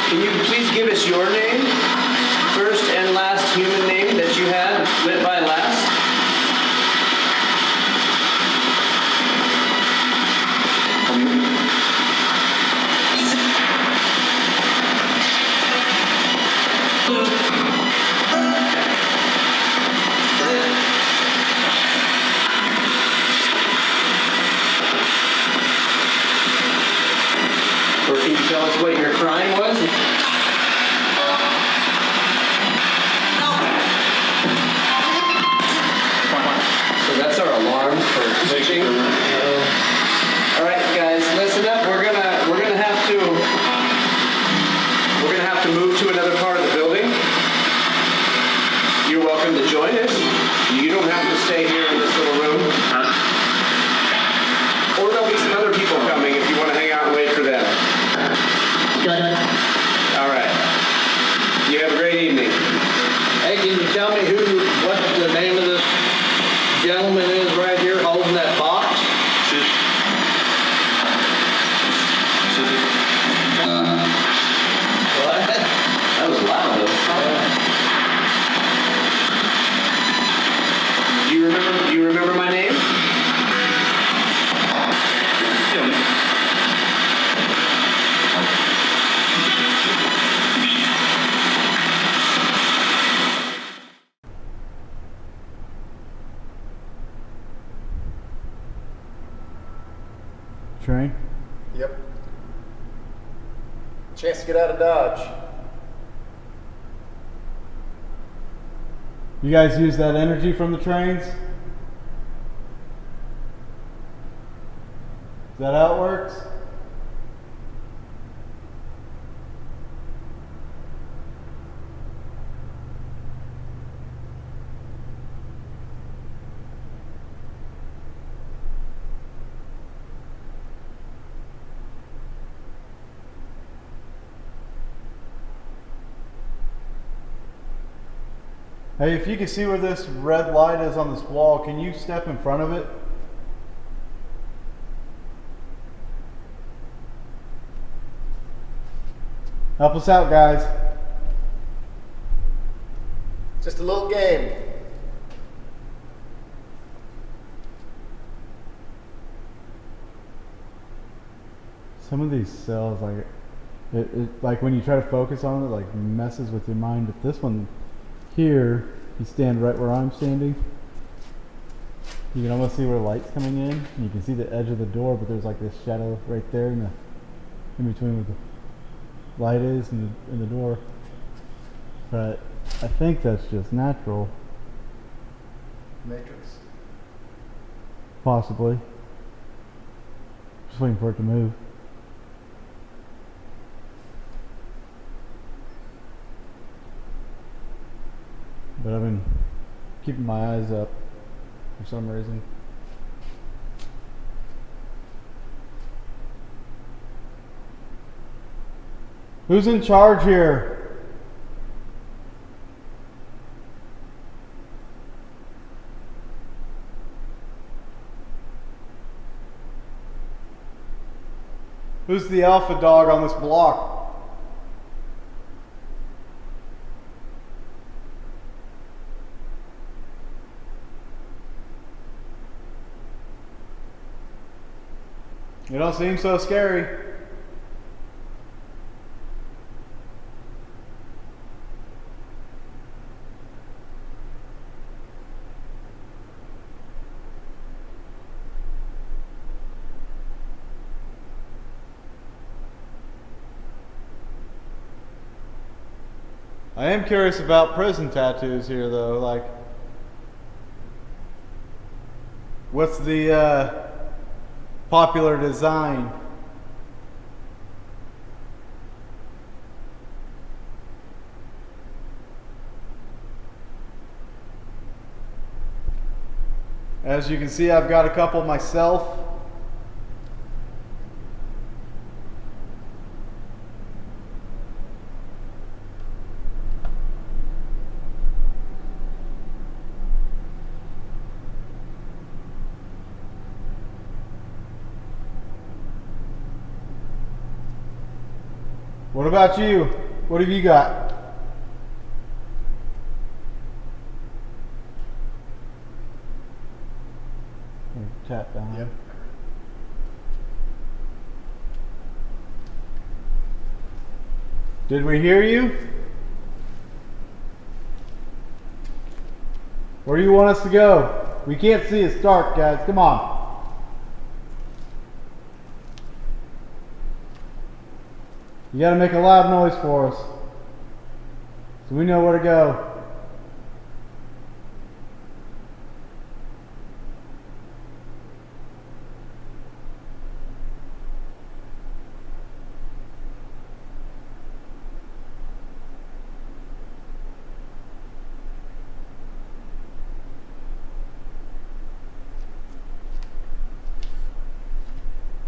Can you please give us your name? First and last human name that you had, went by last? Or can you tell us what your crime was? So that's our alarm for switching. All right, guys, listen up. We're gonna have to move to another part of the building. You're welcome to join us. You don't have to stay here in this little room. Or there'll be some other people coming if you want to hang out and wait for them. All right. You have a great evening. Hey, can you tell me what the name of this gentleman is right here holding that box? What? That was loud, though. Do you remember my name? Train? Yep. Chance to get out of Dodge. You guys use that energy from the trains? Is that how it works? Hey, if you can see where this red light is on this wall, can you step in front of it? Help us out, guys. Just a little game. Some of these cells, like when you try to focus on it, like messes with your mind. But this one here, you stand right where I'm standing. You can almost see where the light's coming in. And you can see the edge of the door, but there's like this shadow right there in between where the light is and the door. But I think that's just natural. Matrix. Possibly. Just waiting for it to move. But I've been keeping my eyes up for some reason. Who's in charge here? Who's the alpha dog on this block? You don't seem so scary. I am curious about prison tattoos here though, like what's the popular design? As you can see, I've got a couple myself. What about you? What have you got? Tap down. Yep. Did we hear you? Where do you want us to go? We can't see, it's dark, guys. Come on. You gotta make a loud noise for us so we know where to go.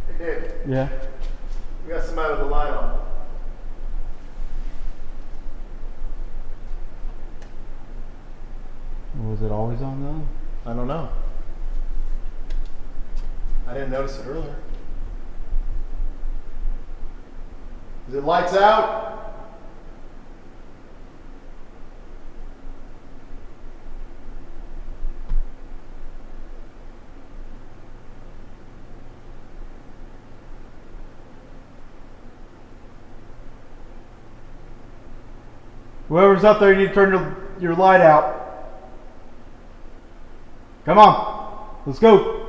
Hey Dave. Yeah. We got somebody with a light on. Was it always on though? I don't know. I didn't notice it earlier. Is it lights out? Whoever's up there, you need to turn your light out. Come on, let's go.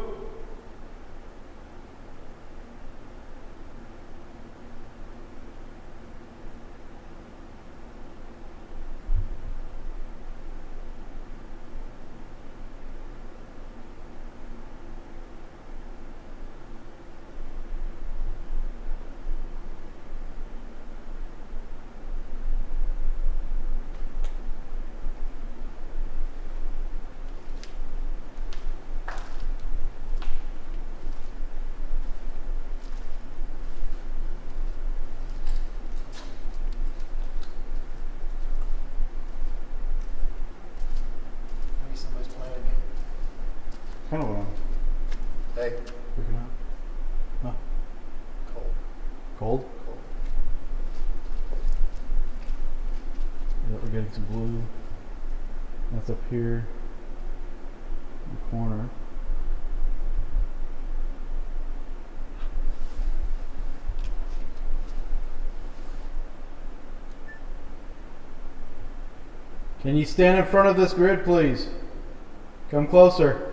Kind of warm. Hey. Freaking out. No. Cold. Cold? Cold. Yeah, we're getting some blue. That's up here in the corner. Can you stand in front of this grid, please? Come closer.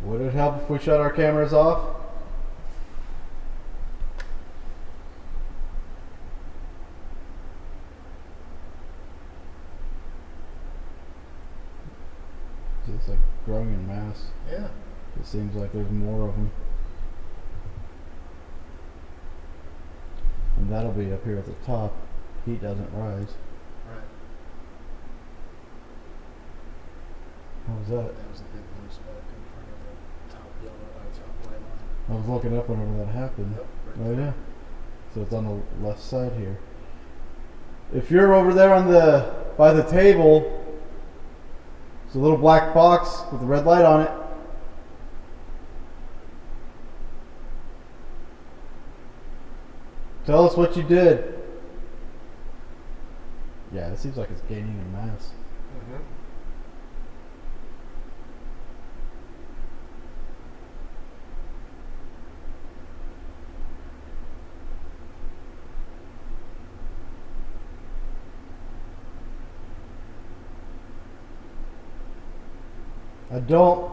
Would it help if we shut our cameras off? It's like growing in mass. Yeah. It seems like there's more of them. And that'll be up here at the top. Heat doesn't rise. Right. that? That was a big blue spark in front of the top yellow, top white line. I was looking up whenever that happened. Yep, Oh yeah. So it's on the left side here. If you're over there on the by the table, there's a little black box with a red light on it. Tell us what you did. Yeah, it seems like it's gaining in mass. Mm-hmm. I don't.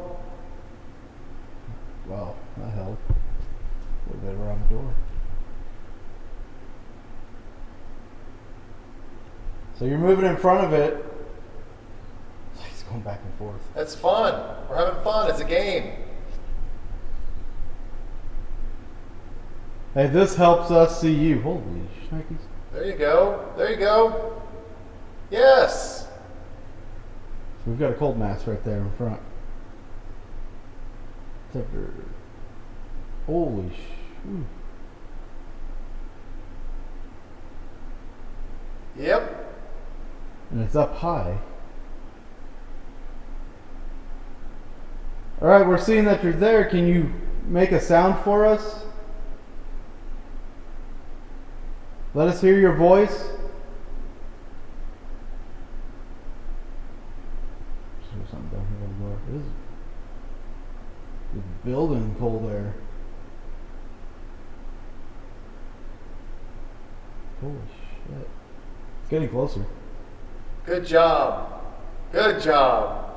Well, that helped. A little bit around the door. So you're moving in front of it. It's like it's going back and forth. That's fun. We're having fun. It's a game. Hey, this helps us see you. Holy shnikes. There you go. There you go. Yes. So we've got a cold mass right there in front. Holy shoo. Yep. And it's up high. Alright, we're seeing that you're there. Can you make a sound for us? Let us hear your voice. There's something down here on the door. It's building cold air. Holy shit. It's getting closer. Good job. Good job.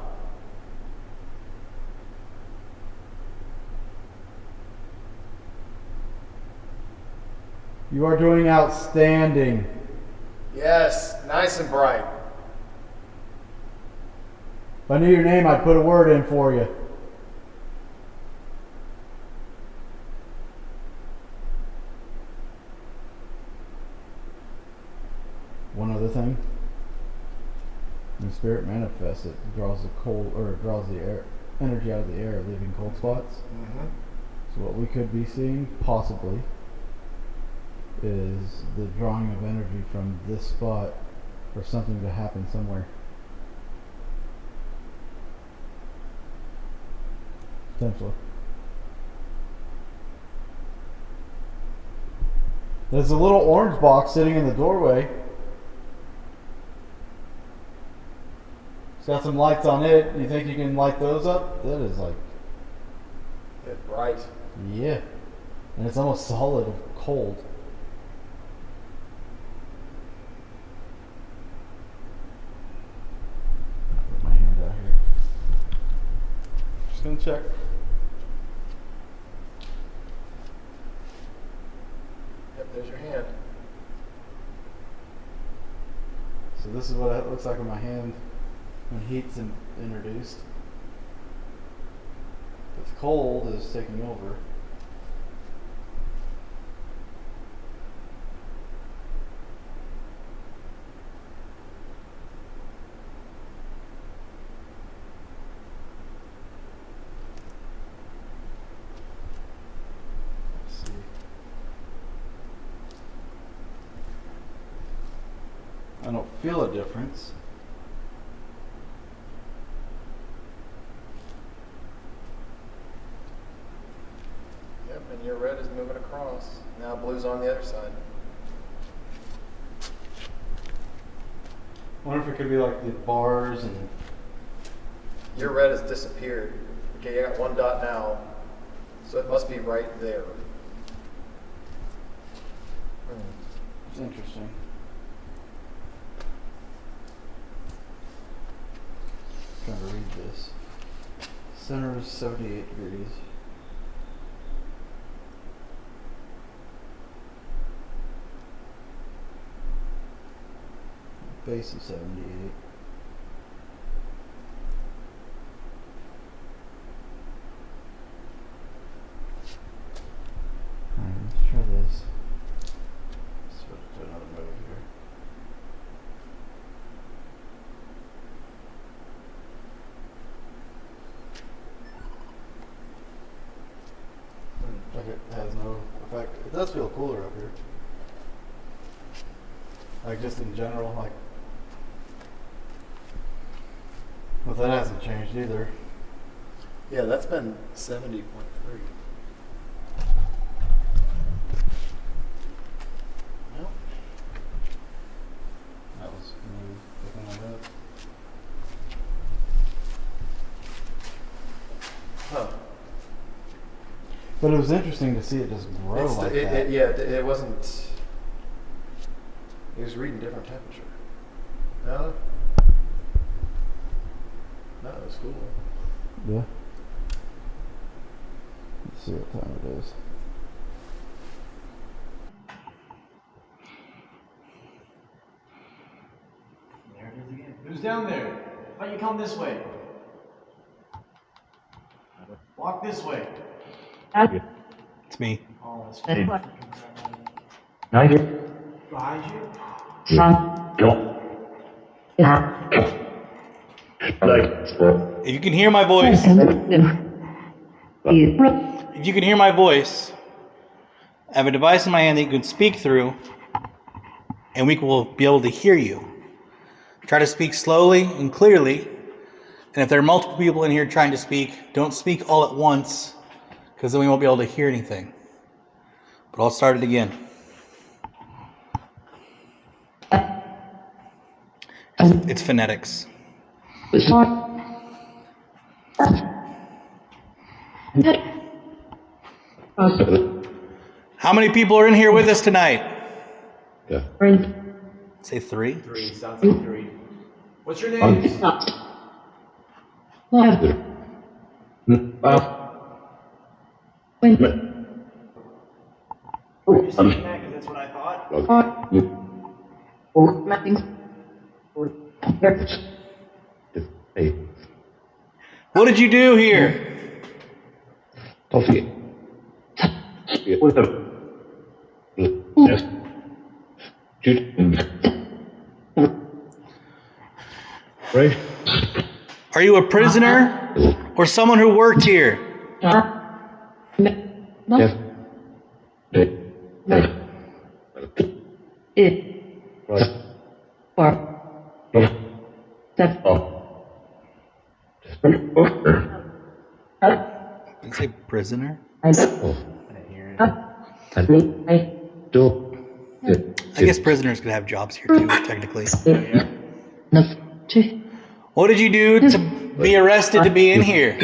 You are doing outstanding. Yes. Nice and bright. If I knew your name, I'd put a word in for you. One other thing. When spirit manifests, it draws the cold, or it draws the air, energy out of the air, leaving cold spots. Mm-hmm. So what we could be seeing, possibly, is the drawing of energy from this spot for something to happen somewhere. Potentially. There's a little orange box sitting in the doorway. It's got some lights on it. You think you can light those up? That is like... Good bright. Yeah. And it's almost solid of cold. Put my hand out here. Just gonna check. Yep, there's your hand. So this is what it looks like on my hand when heat's introduced. It's cold is taking over. Let's see. I don't feel a difference. Yep, and your red is moving across. Now blue's on the other side. I wonder if it could be like the bars and... Your red has disappeared. Okay, you got one dot now. So it must be right there. It's interesting. Trying to read this. Center is 78 degrees. Base is 78. Alright, let's try this. Switch to another mode here. In fact, it does feel cooler up here. Like just in general, like. But that hasn't changed either. Yeah, that's been 70.3. Yep. That was me picking that up. Huh. But it was interesting to see it just grow like that. It wasn't. He was reading different temperature. No. No, it was cool. Yeah. Let's see what time it is. There it is again. Who's down there? Why don't you come this way? Walk this way. It's me. Oh, that's Hey. behind you. If you can hear my voice, I have a device in my hand that you can speak through, and we will be able to hear you. Try to speak slowly and clearly, and if there are multiple people in here trying to speak, don't speak all at once, because then we won't be able to hear anything. But I'll start it again. It's phonetics. How many people are in here with us tonight? Yeah. Say 3. 3, sounds like 3. What's your name? Just saying that because that's what I thought. What did you do here? Coffee. With a yes. Right. Are you a prisoner or someone who worked here? Yes. Did you say prisoner? I didn't hear it. I guess prisoners could have jobs here too, technically. What did you do to be arrested to be in here?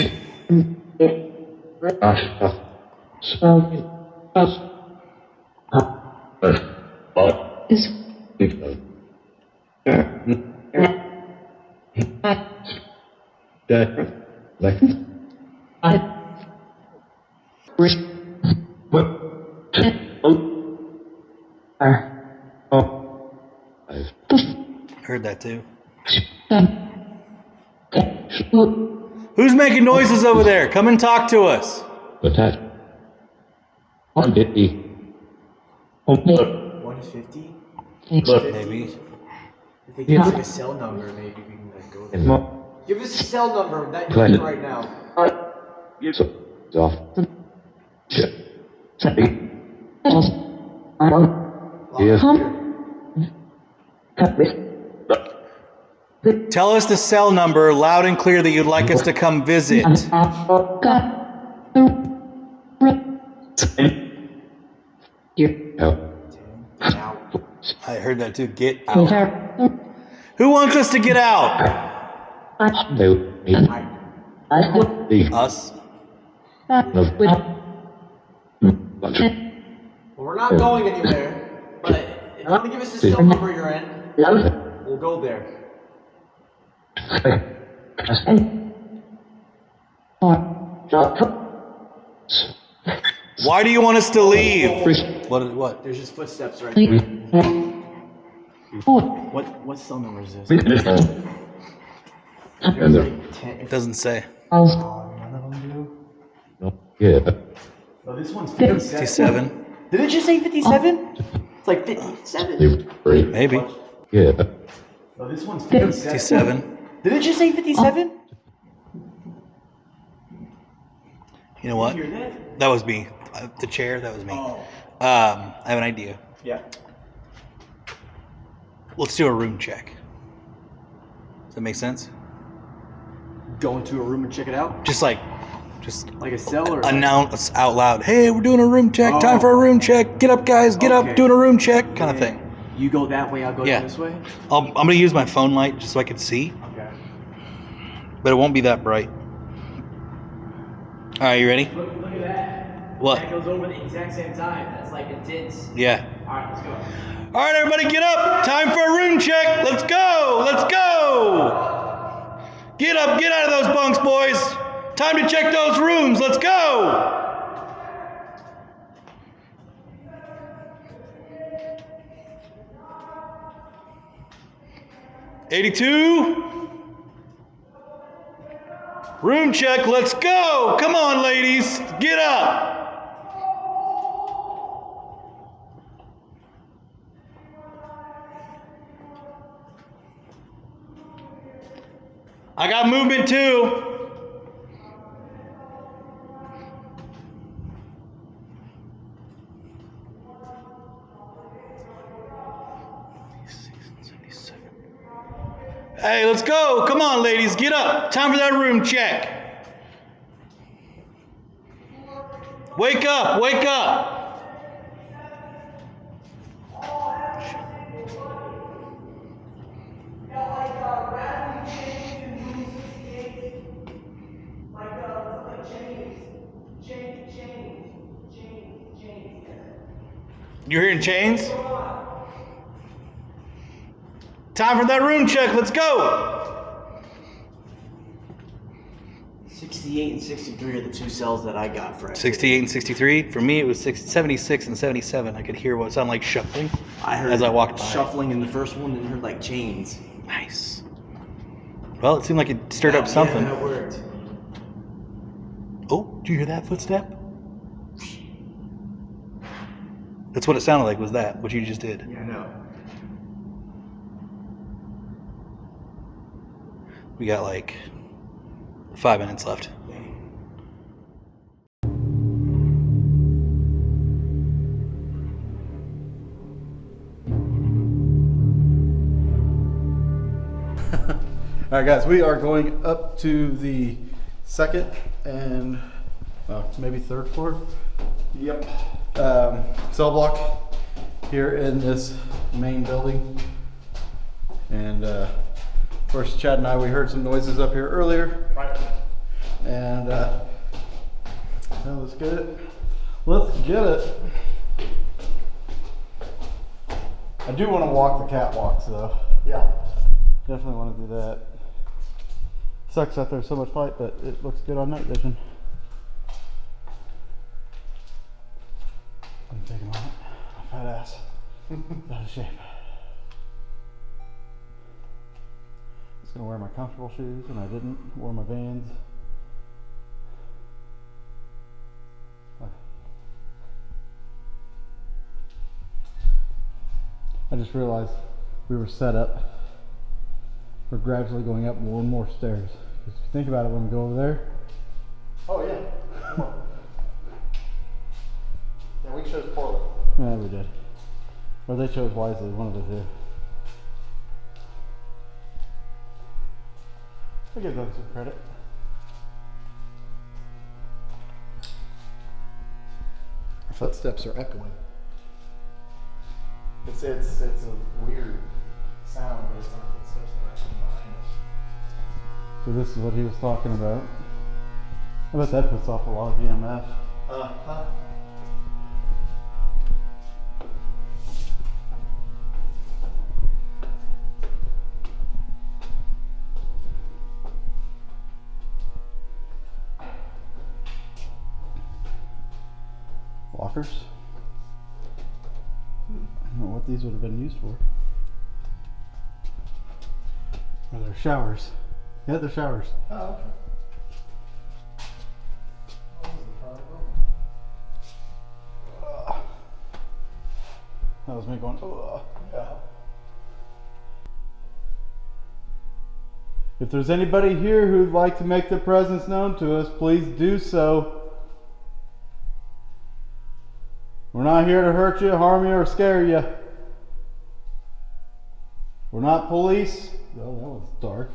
Heard that too. Who's making noises over there? Come and talk to us. 150. 150? Maybe. If they give us like a cell number, maybe we can like go there. Give us a cell number that you're in right now. Tell us the cell number loud and clear that you'd like us to come visit. I heard that too. Get out. Who wants us to get out? Us. Well, we're not going anywhere, but if you want to give us the cell number you're in, we'll go there. Why do you want us to leave? What? There's just footsteps right there. What cell number is this? There's like 10. It doesn't say. Oh, none of them do? Yeah. Oh, this one's 57. 57. Did it just say 57? It's like 57. Maybe. Yeah. Oh, this one's 57. 57. Did it just say 57? You know what? Did you hear that? That was me. the chair, that was me. Oh. I have an idea. Yeah. Let's do a room check. Does that make sense? Go into a room and check it out? Just like a cell or announce out loud, hey, we're doing a room check. Time for a room check. Get up, guys. Get up. Doing a room check kind of thing. You go that way, I'll go down this way? I'm going to use my phone light just so I can see. Okay. But it won't be that bright. All right, you ready? Look at that. What? That goes over the exact same time. That's like intense. Yeah. All right, let's go. All right, everybody, get up. Time for a room check. Let's go. Let's go. Get up. Get out of those bunks, boys. Time to check those rooms. Let's go. '82. Room check. Let's go. Come on, ladies. Get up. I got movement too. Hey, let's go. Come on, ladies. Get up. Time for that room check. Wake up. Wake up. You're hearing chains? Time for that room check. Let's go. 68 and 63 are the two cells that I got for it. 68 and 63. For me, it was 76 and 77. I could hear what sounded like shuffling as I walked by. Shuffling in the first one and heard like chains. Nice. Well, it seemed like it stirred up something. Yeah, that worked. Oh, did you hear that footstep? That's what it sounded like, was that, what you just did. Yeah, I know. We got like 5 minutes left. All right, guys, we are going up to the second and maybe third floor. Yep. Cell block here in this main building. And of course, Chad and I, we heard some noises up here earlier. Right. And let's get it. Let's get it. I do want to walk the catwalks though. Yeah. Definitely want to do that. Sucks that there's so much light, but it looks good on night vision. I'm taking on it. Fat ass. Out of shape. Just gonna wear my comfortable shoes, and I didn't. Wore my Vans. I just realized we were set up for gradually going up more and more stairs. Because if you think about it, when we go over there. Oh yeah. Yeah, we chose Portland. Yeah, we did. Or they chose wisely, one of the two. I give them some credit. Our footsteps are echoing. It's a weird sound based on footsteps that are actually behind us. So this is what he was talking about. I bet that puts off a lot of EMF. Walkers? I don't know what these would have been used for. Or they're showers. Yeah, they're showers. Oh, okay. That was me going, oh, yeah. If there's anybody here who'd like to make their presence known to us, please do so. We're not here to hurt you, harm you, or scare you. We're not police. Oh, that was dark.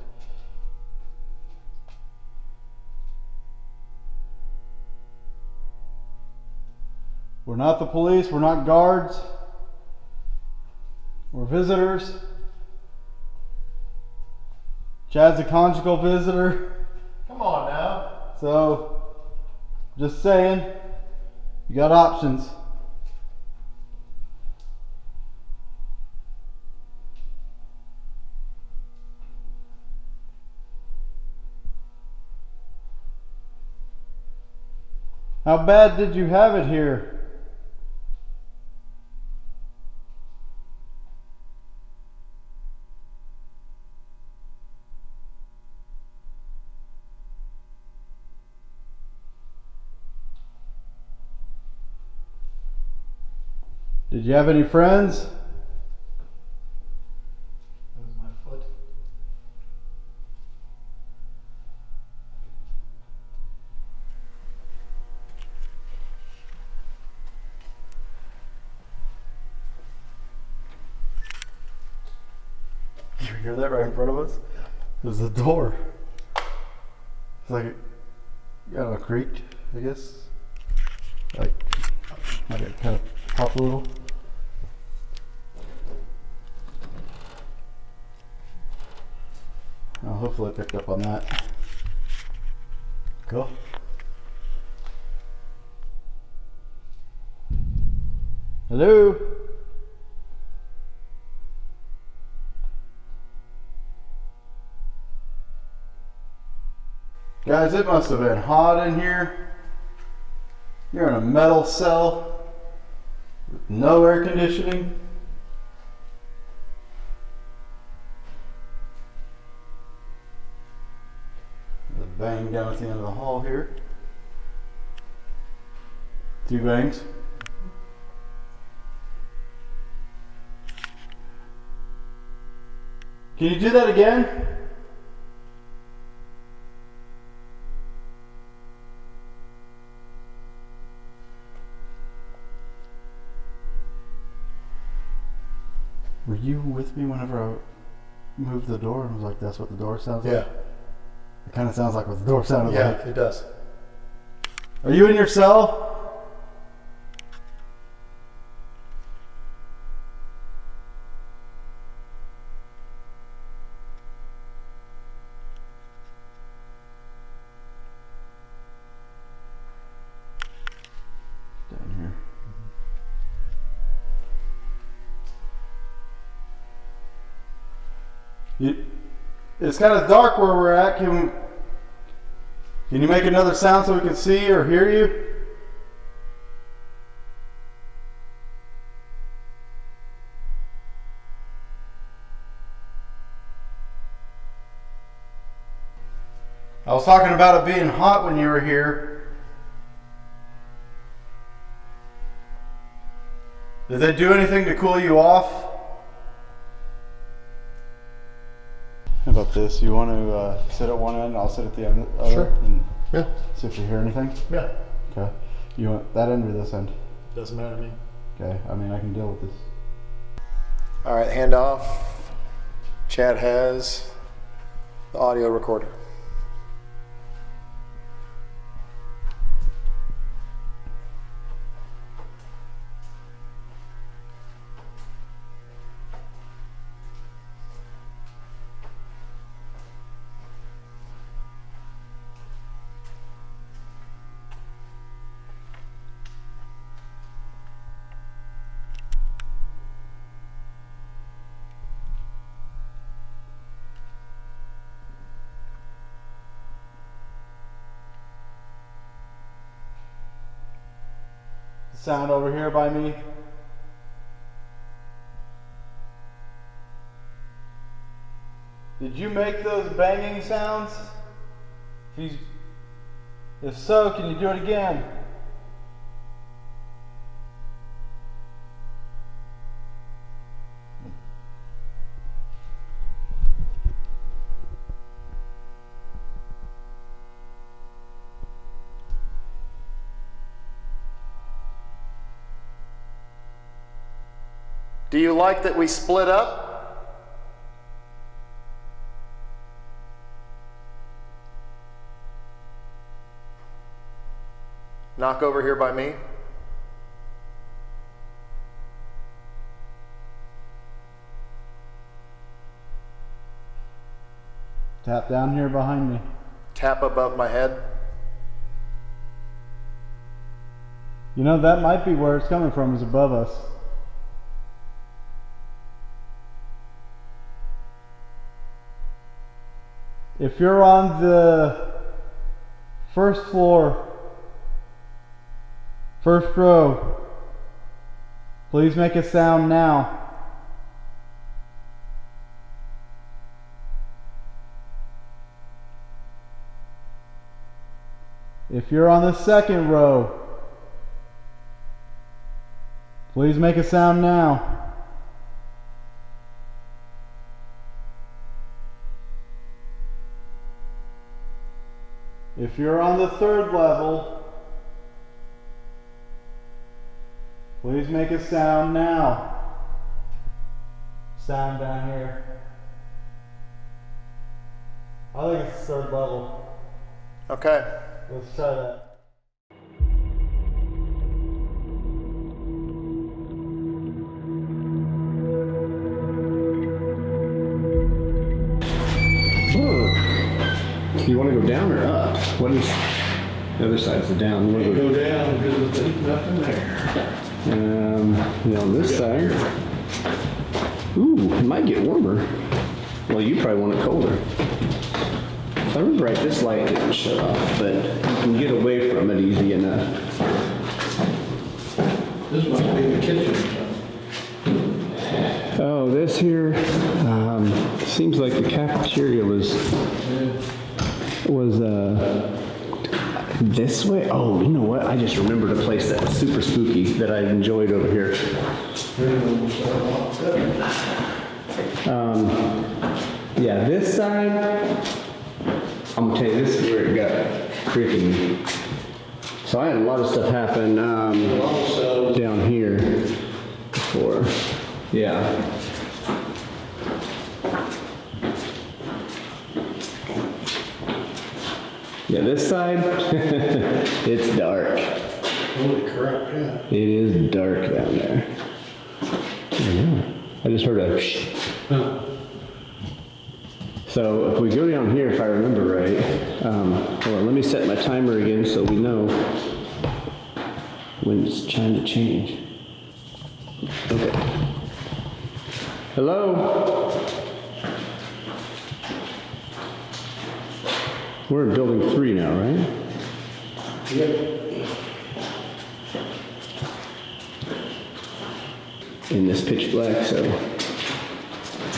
We're not the police. We're not guards. We're visitors. Chad's a conjugal visitor. Come on now. So, just saying, you got options. How bad did you have it here? Did you have any friends? That was my foot. Did you hear that right in front of us? There's a door. It's like it got a creak, I guess. Like it kind of popped a little. Well, hopefully I picked up on that. Cool. Hello? Guys, it must have been hot in here. You're in a metal cell with no air conditioning. There's a bang down at the end of the hall here. 2 bangs. Can you do that again? Were you with me whenever I moved the door and was like, that's what the door sounds like? Yeah. It kind of sounds like what the door sounded like. Yeah, it does. Are you in your cell? Down here. It's kind of dark where we're at. Can you make another sound so we can see or hear you? I was talking about it being hot when you were here. Did they do anything to cool you off? How about this? You want to sit at one end, I'll sit at the other? Sure. And Yeah. see if you hear anything? Yeah. Okay. You want that end or this end? Doesn't matter to me. Okay, I mean, I can deal with this. All right, hand off. Chad has the audio recorder. Sound over here by me. Did you make those banging sounds? If so, can you do it again? Do you like that we split up? Knock over here by me. Tap down here behind me. Tap above my head. You know, that might be where it's coming from, is above us. If you're on the first floor, first row, please make a sound now. If you're on the second row, please make a sound now. If you're on the third level, please make a sound now. Sound down here. I think it's the third level. Okay. Let's try that. You want to go down or up? What is the other side's the down? You want to Go down because there's nothing there. On this side. Ooh, it might get warmer. Well, you probably want it colder. If I remember right, this light didn't shut off, but you can get away from it easy enough. This must be the kitchen. Oh, this here seems like the cafeteria was this way. Oh, you know what? I just remembered a place that's super spooky that I enjoyed over here. Yeah, this side. I'm gonna tell you, this is where it got creepy. So I had a lot of stuff happen down here before. Yeah. Yeah, this side, it's dark. Holy crap, yeah. It is dark down there. I just heard a shh. Huh. So if we go down here, if I remember right, hold on, let me set my timer again so we know when it's time to change. Okay. Hello? We're in building 3 now, right? Yep. In this pitch black, so.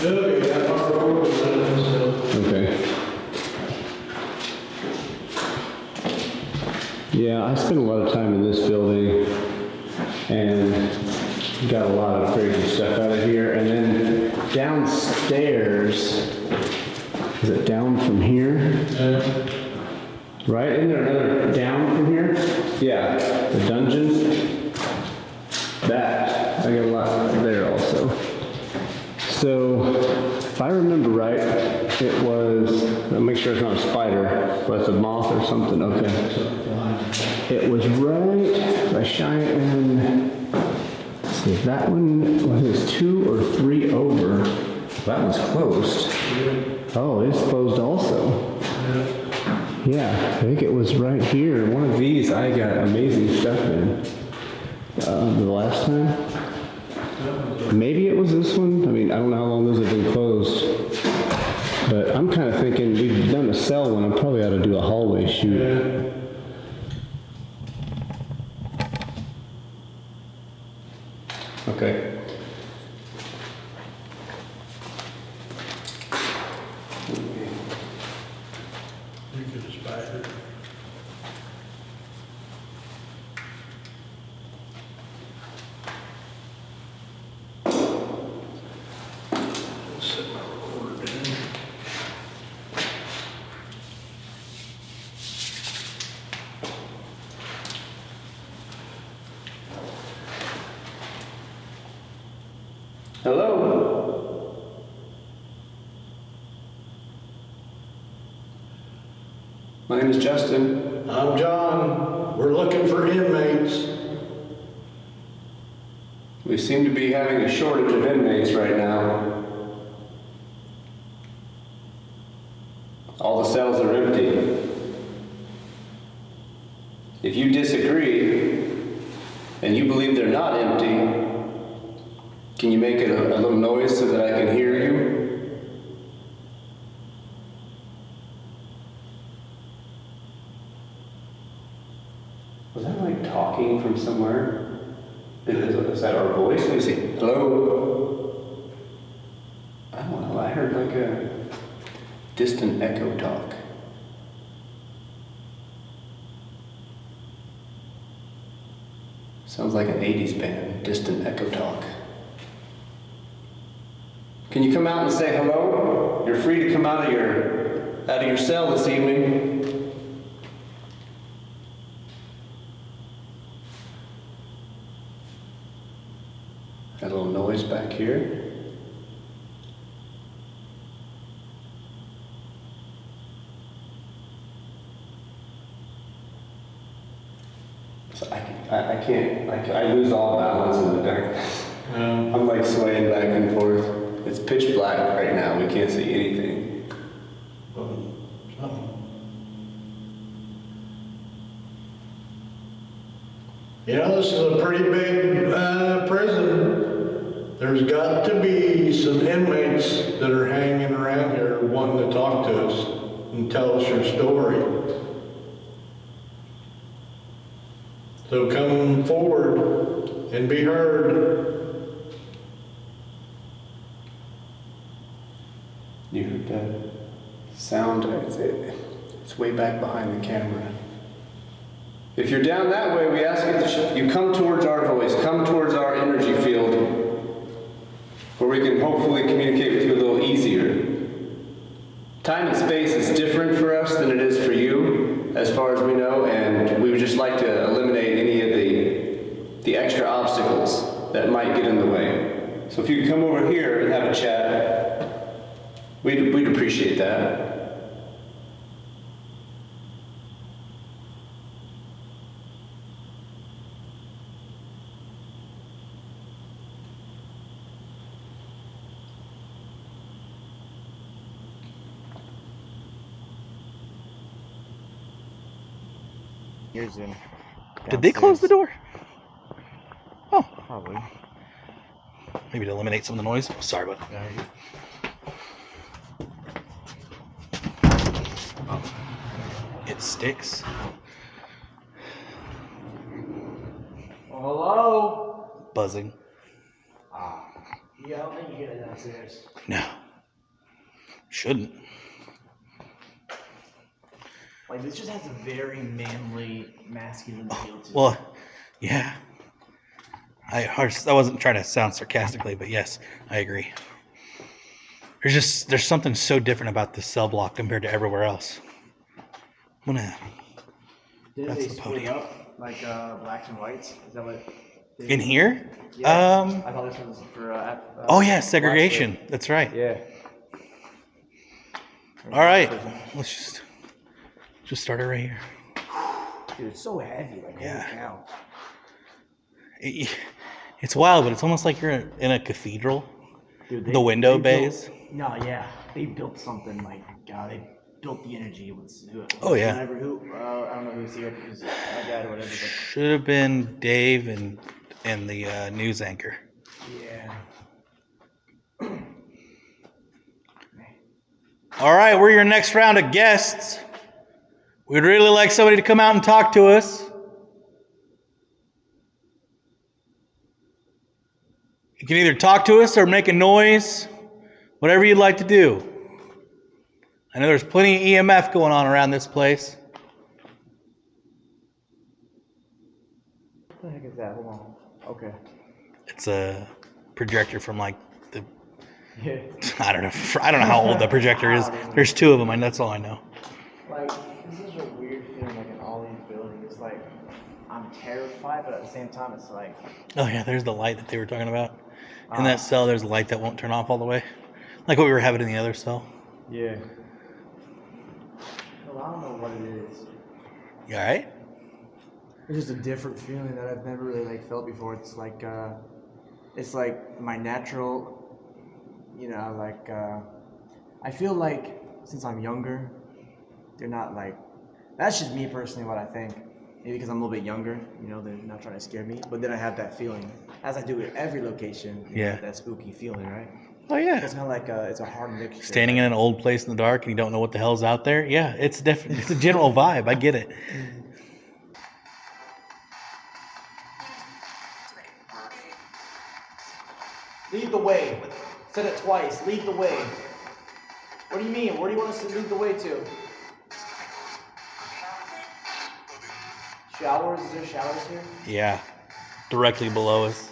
Okay, got our order, so. Okay. Yeah, I spent a lot of time in this building and got a lot of crazy stuff out of here. And then downstairs, is it down from here? Right? Isn't there another down from here? Yeah, the dungeons. That, I got a lot there also. So, if I remember right, it was, I'll make sure it's not a spider, but it's a moth or something, okay. It was right, if I shine it in, let's see, that one, well, it was 2 or 3 over. That one's closed. Oh, it's closed also. Yeah, I think it was right here. One of these I got amazing stuff in the last time. Maybe it was this one. I mean, I don't know how long those have been closed. But I'm kind of thinking we've done a cell one. I probably ought to do a hallway shoot. Okay. You could have spider. Set my recorder down. Hello? My name is Justin. I'm John. We're looking for inmates. We seem to be having a shortage of inmates right now. All the cells are empty. If you disagree, and you believe they're not empty, can you make it a little noise so that I can hear you? Was that like talking from somewhere? Is that our voice? Let me see. Hello? I don't know. I heard like a distant echo talk. Sounds like an 80s band, Distant Echo Talk. Can you come out and say hello? You're free to come out of your cell this evening. Got a little noise back here. So I lose all balance in the darkness. I'm like swaying back and forth. It's pitch black right now. We can't see anything. You know, this is a pretty big prison. There's got to be some inmates that are hanging around here wanting to talk to us and tell us your story. So come forward and be heard. You heard that sound? It's way back behind the camera. If you're down that way, we ask you come towards our voice, come towards our energy field, where we can hopefully communicate with you a little easier. Time and space is different for us than it is for you, as far as we know, and we would just like to eliminate any of the extra obstacles that might get in the way. So if you could come over here and have a chat, we'd appreciate that. Here's in. Did they close the door? Oh. Probably. Maybe to eliminate some of the noise. Sorry about that. It sticks. Well, hello? Buzzing. Yeah, I don't think you get it downstairs. No. Shouldn't. Like, this just has a very manly, masculine feel to it. Well, yeah. I wasn't trying to sound sarcastically, but yes, I agree. There's something so different about this cell block compared to everywhere else. I'm gonna. Didn't they split up like blacks and whites? Is that what? In here? Yeah. I thought this was for. Oh yeah, segregation. That's right. Yeah. All right, let's just start it right here. Dude, it's so heavy. Like, holy cow. It's wild, but it's almost like you're in a cathedral. Dude, the window bays. They built something like God. They built the energy. Oh yeah. I don't know who's here. It was my dad or whatever. But... Should have been Dave and the news anchor. Yeah. All right, we're your next round of guests. We'd really like somebody to come out and talk to us. You can either talk to us or make a noise, whatever you'd like to do. I know there's plenty of EMF going on around this place. What the heck is that? Hold on. Okay. It's a projector from like the... Yeah. I don't know how old the projector is. There's two of them, and that's all I know. Like, this is a weird feeling, like in all these buildings. It's like, I'm terrified, but at the same time, it's like... Oh yeah, there's the light that they were talking about. In that cell, there's a light that won't turn off all the way, like what we were having in the other cell. Yeah. Well, I don't know what it is. You all right? It's just a different feeling that I've never really like felt before. It's like my natural, you know, like I feel like since I'm younger, they're not like. That's just me personally, what I think. Maybe because I'm a little bit younger, you know, they're not trying to scare me. But then I have that feeling, as I do at every location. You know, that spooky feeling, right? Oh yeah. It's kind of like it's a hard mixture. Standing in an old place in the dark and you don't know what the hell's out there. Yeah, it's different. It's a general vibe. I get it. Lead the way. Said it twice. Lead the way. What do you mean? Where do you want us to lead the way to? Showers? Is there showers here? Yeah, directly below us.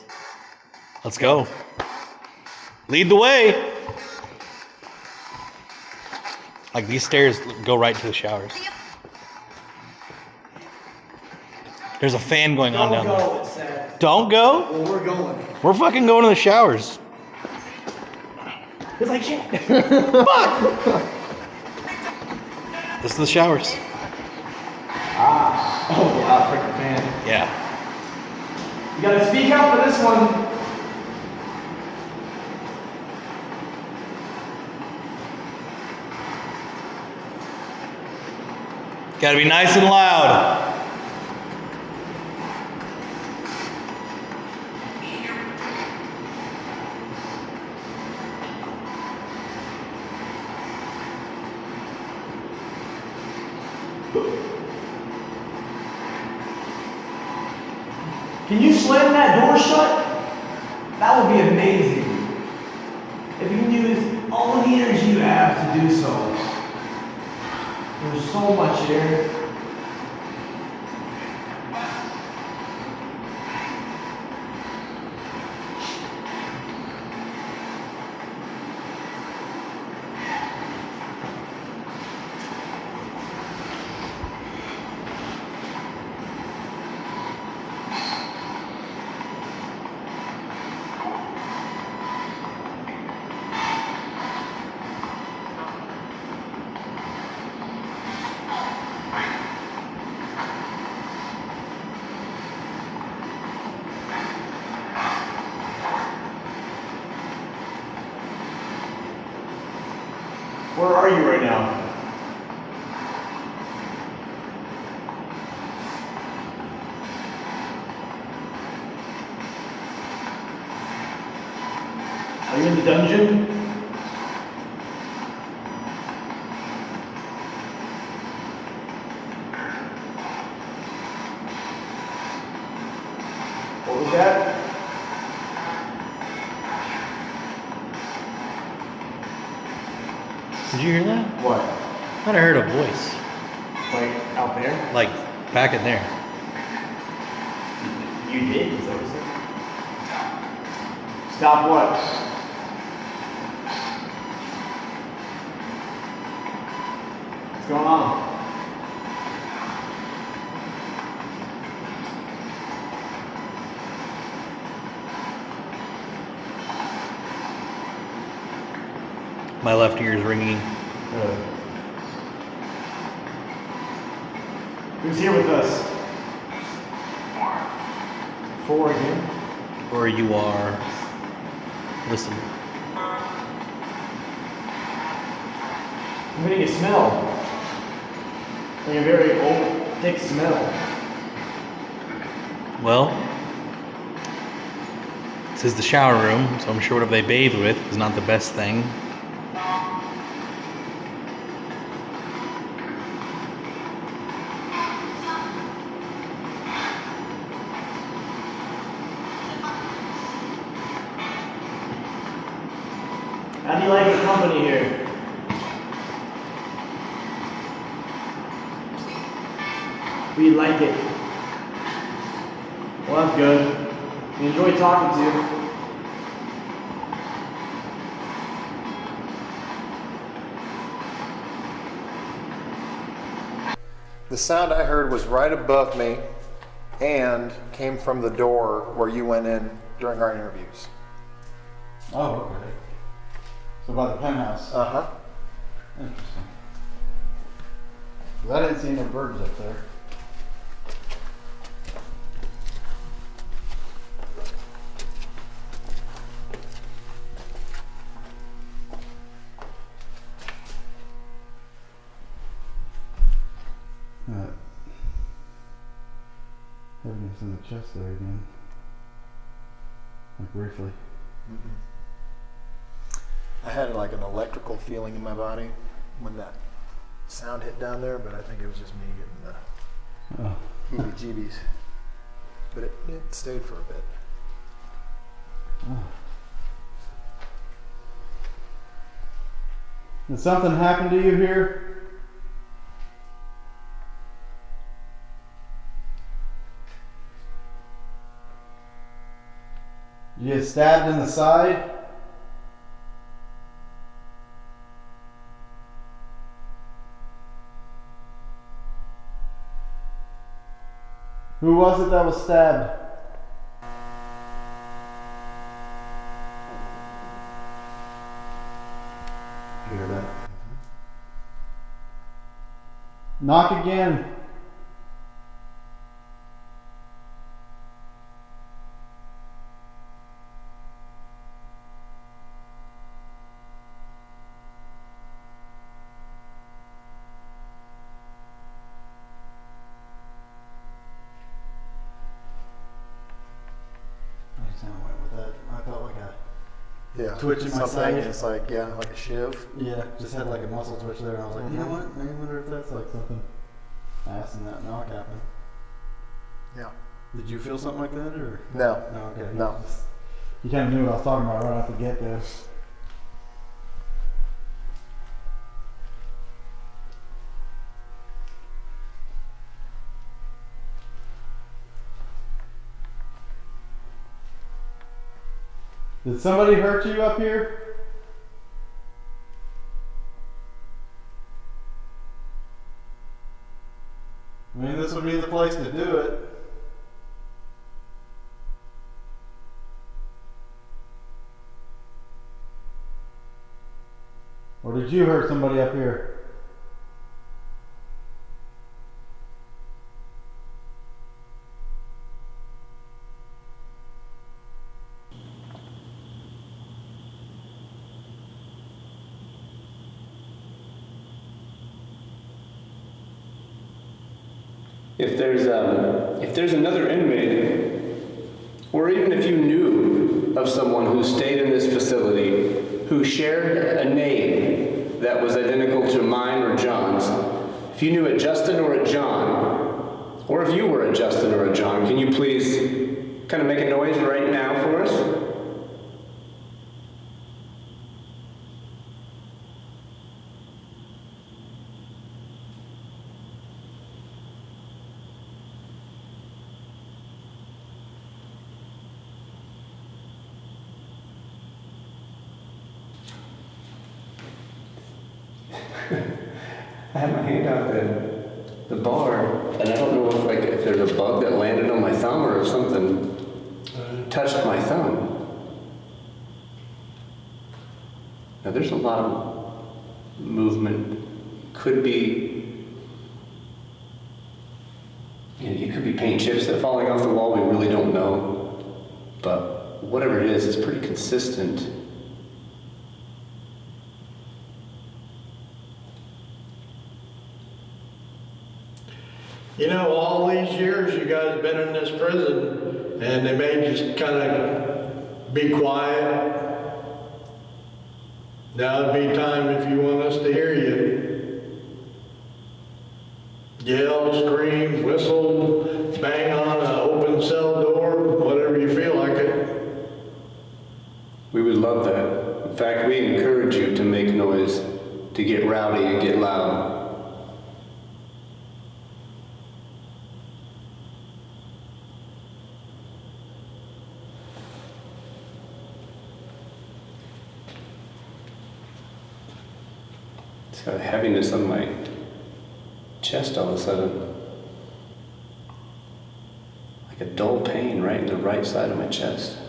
Let's go. Lead the way. Like these stairs go right to the showers. There's a fan going on down there. It said. Don't go? Well, we're going. We're fucking going to the showers. It's like shit. Fuck! This is the showers. Oh yeah, frick the fan. Yeah. You gotta speak up for this one. Gotta be nice and loud. Can you slam that door shut? That would be amazing. If you can use all the energy you have to do so. There's so much here. Where are you right now? Are you in the dungeon? What was that? Did you hear that? What? I thought I heard a voice. Like out there? Like back in there. You did? Is that what you said? Stop what? What's going on? My left ear is ringing. Who's here with us? 4 again. Or you are. Listen. I'm getting a smell. Like a very old, thick smell. Well, this is the shower room, so I'm sure whatever they bathe with is not the best thing. How do you like the company here? We like it. Well, that's good. We enjoy talking to you. The sound I heard was right above me and came from the door where you went in during our interviews. Oh, okay. So by the penthouse. Uh-huh. Interesting. 'Cause I didn't see no birds up there. Heaviness in the chest there again. Like briefly. I had like an electrical feeling in my body when that sound hit down there, but I think it was just me getting the heebie-jeebies. But it stayed for a bit. Did something happen to you here? You get stabbed in the side? Who was it that was stabbed? Hear that? Knock again. I felt like a twitch in my side. It's like, like a shiv. Yeah, just had like a muscle twitch there, and I was like, you know what? I wonder if that's like something. I asked him that knock happened. Yeah. Did you feel something like that, or? No. No, okay. No. You kind of knew what I was talking about right off the get-go. Did somebody hurt you up here? I mean, this would be the place to do it. Or did you hurt somebody up here? If there's another inmate, or even if you knew of someone who stayed in this facility who shared a name that was identical to mine or John's, if you knew a Justin or a John, or if you were a Justin or a John, can you please kind of make a noise right now for us? I had my hand out the bar, and I don't know if there's a bug that landed on my thumb or if something touched my thumb. Now there's a lot of movement. Could be, it could be paint chips that are falling off the wall. We really don't know, but whatever it is, it's pretty consistent. You know, all these years you guys have been in this prison, and they may just kind of be quiet. Now would be time if you want us to hear you. Yell, scream, whistle, bang on an open cell door, whatever you feel like it. We would love that. In fact, we encourage you to make noise, to get rowdy and get loud. It's got a heaviness on my chest all of a sudden. Like a dull pain right in the right side of my chest.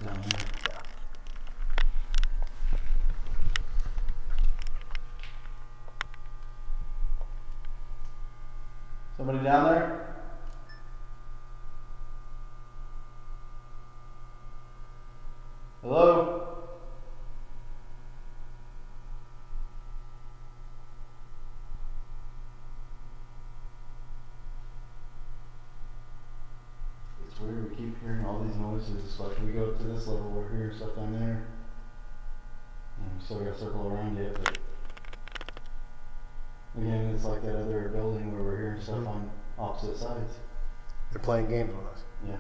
down there. Yeah. Somebody down there? Hello? It's weird, we keep hearing all these noises, like we go up to this level, we're hearing stuff down there. And we still gotta circle around it, but again, it's like that other building where we're hearing stuff on opposite sides. They're playing games with us. Yeah.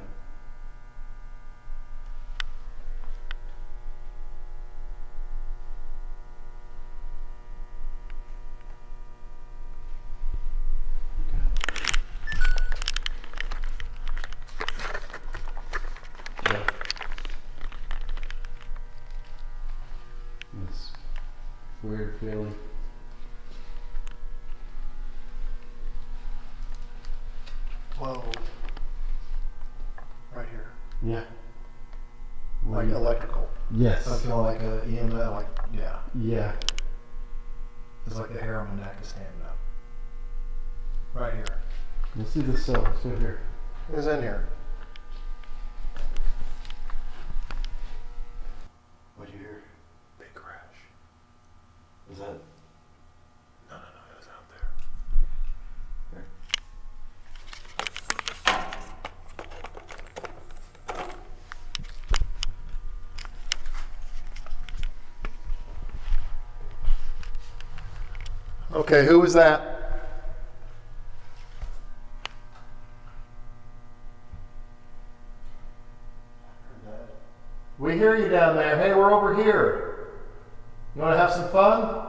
It's weird feeling. Whoa. Right here. Yeah. Like electrical. Yes. I feel like a EMF, like, yeah. Yeah. It's like the hair on my neck is standing up. Right here. Let's see this cell. Let's go here. It's in here. What'd you hear? Big crash. Was that? No, it was out there. Okay, who was that? We hear you down there. Hey, we're over here. You want to have some fun?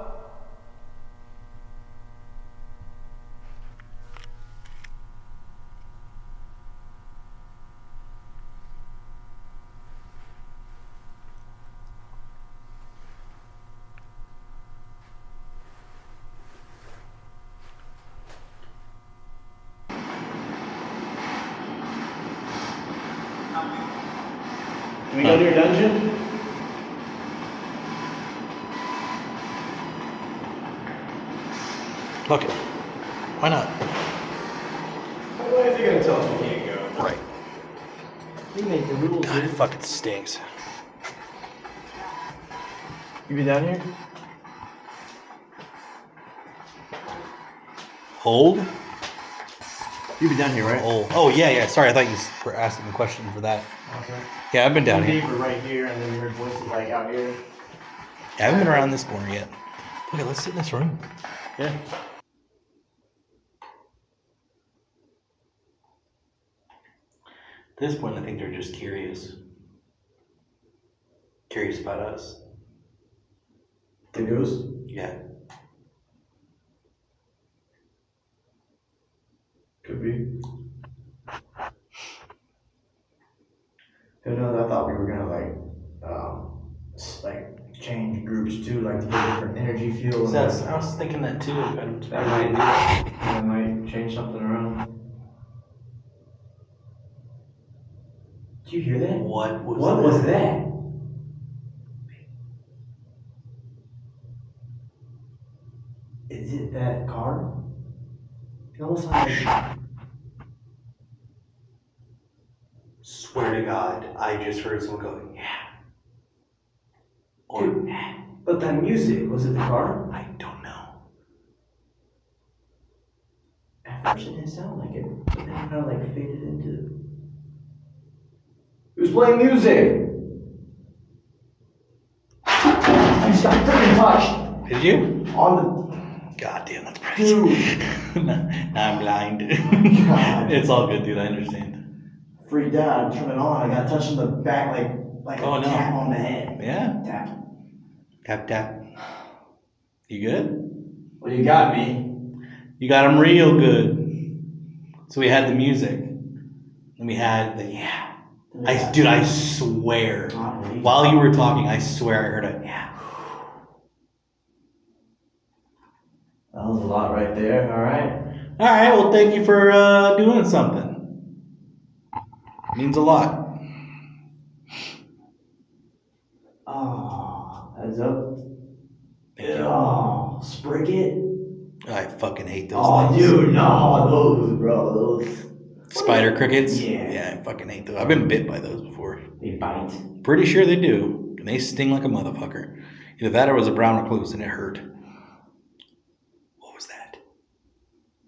Can we go to your dungeon? Fuck it. Why not? Why is he gonna tell us we can't go? Right. We make the rules. God, it fucking stinks. You been down here? Hold? You've been down here, right? Oh, yeah. Sorry, I thought you were asking the question for that. Okay. Yeah, I've been down We here. were right here, and then we heard voices like out here. I haven't been around this corner yet. Okay, let's sit in this room. Yeah. At this point, I think they're just curious. Curious about us. The ghost? Yeah. Could be. Who knows? I thought we were gonna like change groups too, like to get a different energy field. So I was thinking that too. That might change something around. Did you hear that? What was that? Is it that car? It almost sounds like. Swear to God, I just heard someone go, yeah. Or, Dude, but that music, was it the car? I don't know. At first it didn't sound like it, but then it kind of like faded into. Who's playing music? I just got freaking touched. Did you? On God damn, that's the. crazy. Dude. Now I'm blind. God. It's all good, dude. I understand. Freaked out. I turned it on. I got touched in the back like Oh, a no. tap on the head. Yeah. Tap. Tap, tap. You good? Well, you got me. You got him real good. So we had the music. And we had the, yeah. I swear. While you were talking, I swear I heard a, yeah. That was a lot right there. All right. All right, well, thank you for doing something. Means a lot. Heads up. Oh, Spricket. I fucking hate those Oh, things. dude, no, those, bro, those. Spider crickets? Yeah. Yeah, I fucking hate those. I've been bit by those before. They bite. Pretty sure they do. And they sting like a motherfucker. Either that or it was a brown recluse and it hurt. What was that?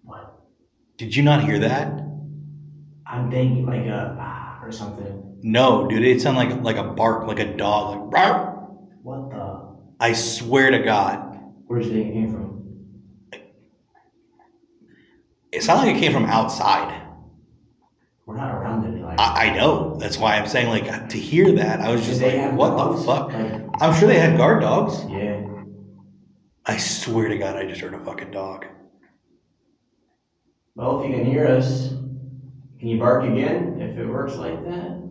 What? Did you not hear that? I'm thinking like a or something. No, dude, it sounded like a bark, like a dog. Like, rawr. What the? I swear to God. Where did you think it came from? It sounded like it came from outside. We're not around any like. I know. That's why I'm saying, like, to hear that, I was just Did they like, have what dogs? the fuck? Like, I'm sure they had guard dogs. yeah. I swear to God, I just heard a fucking dog. Well, if you can hear us, can you bark again if it works like that?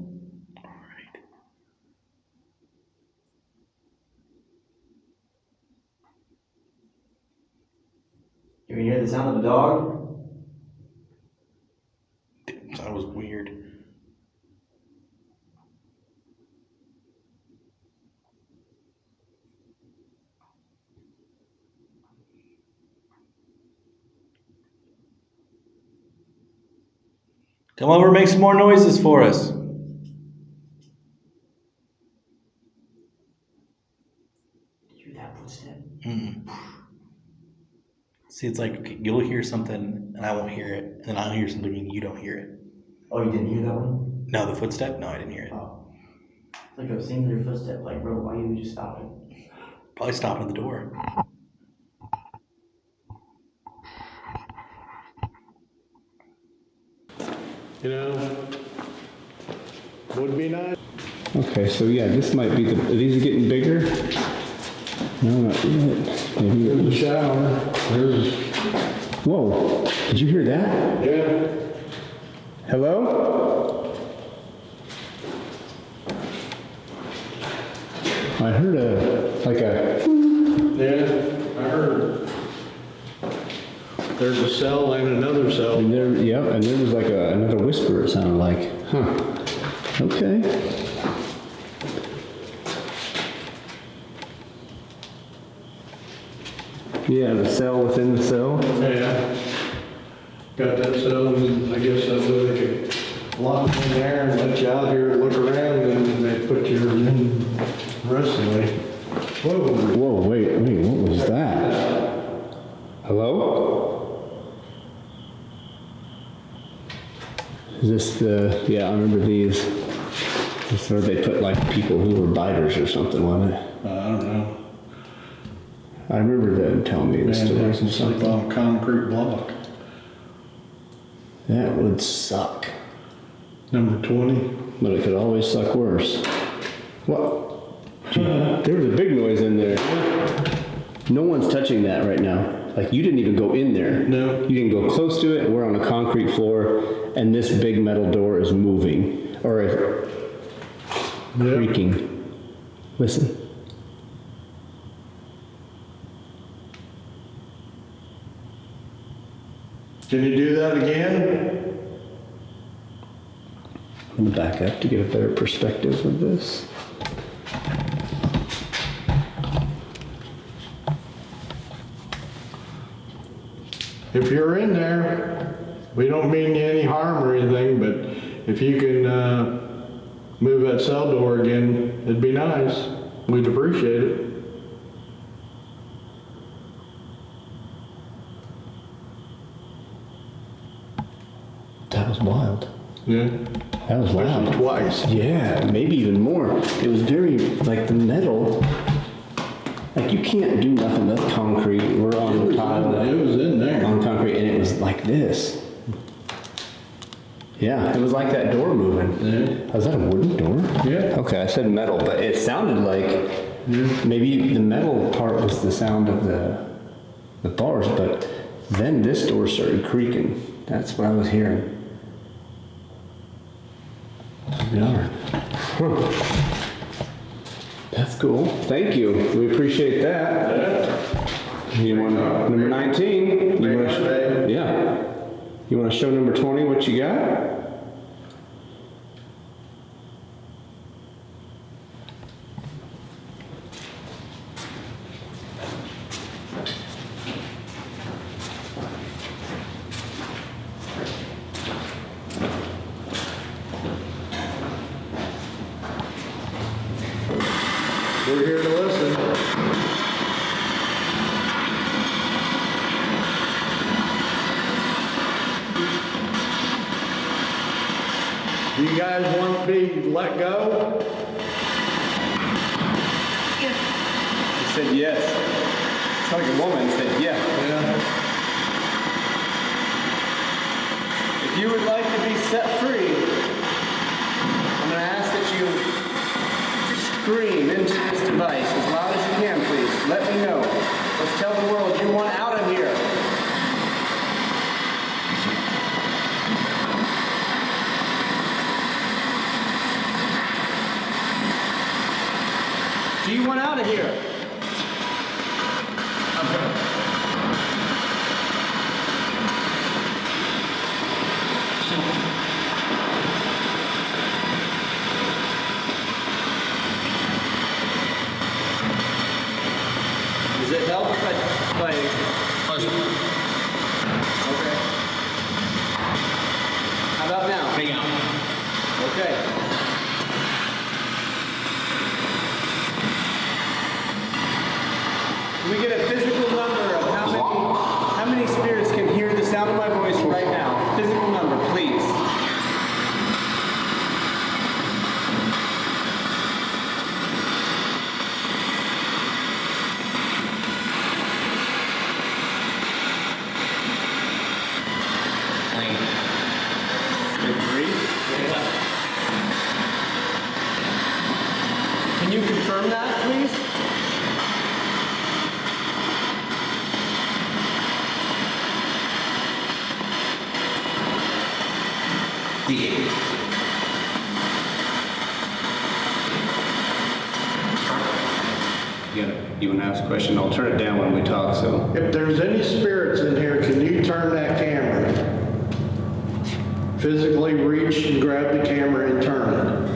Alright. Can you hear the sound of the dog? That was weird. Come over, make some more noises for us. Did you hear that footstep? Mm-mm. See, it's like you'll hear something and I won't hear it, and then I'll hear something and you don't hear it. Oh, you didn't hear that one? No, the footstep? No, I didn't hear it. Oh. It's like a singular footstep. Like, bro, why you just stopping? Probably stopping at the door. You know, would be nice. Okay, so yeah, this might be the. These are getting bigger. No, not yet. Maybe. There's a shower. There's. Whoa! Did you hear that? Yeah. Hello? I heard a. Yeah, I heard. There's a cell and another cell. And there, yep, and there was like another whisper. It sounded like, huh? Okay. Yeah, the cell within the cell. Yeah. Got that cell, and I guess that's where they could lock in there and let you out here and look around, and they put you in the rest of the way. Whoa. Whoa, wait, what was that? Hello? Is this the, yeah, I remember these. This where they put like people who were biters or something, wasn't it? I don't know. I remember them telling me this story. Man, they can sleep on a concrete block. That would suck. Number 20. But it could always suck worse. What? There was a big noise in there. No one's touching that right now. Like, you didn't even go in there. No. You didn't go close to it. We're on a concrete floor, and this big metal door is moving. Or creaking. Listen. Can you do that again? I'm going to back up to get a better perspective of this. If you're in there, we don't mean you any harm or anything, but if you can move that cell door again, it'd be nice. We'd appreciate it. That was wild. Yeah. That was loud. Twice. Yeah, maybe even more. It was very, like the metal, like you can't do nothing. That's concrete. We're on tile. It was in there. On concrete, and it was like this. Yeah, it was like that door moving. Yeah. Was that a wooden door? Yeah. Okay, I said metal, but it sounded like maybe the metal part was the sound of the bars, but then this door started creaking. That's what I was hearing. Yeah. Huh. That's cool. Thank you. We appreciate that. You want number 19? You want yeah. You want to show number 20 what you got? we're here to listen. Do you guys want to be let go? He said yes. It's like a woman said yeah. If you would like to be set free, I'm going to ask that you scream into this device as loud as you can, please. Let me know. Let's tell the world you want out of here. Do you want out of here? Does it help if I Okay. How about now? Hang out. Okay. Can we get a physical number of how many spirits can hear the sound of my voice right now? Physical number, please. Can you confirm that, please? You want to ask a question? I'll turn it down when we talk, so. If there's any spirits in here, can you turn that camera? Physically reach and grab the camera and turn it.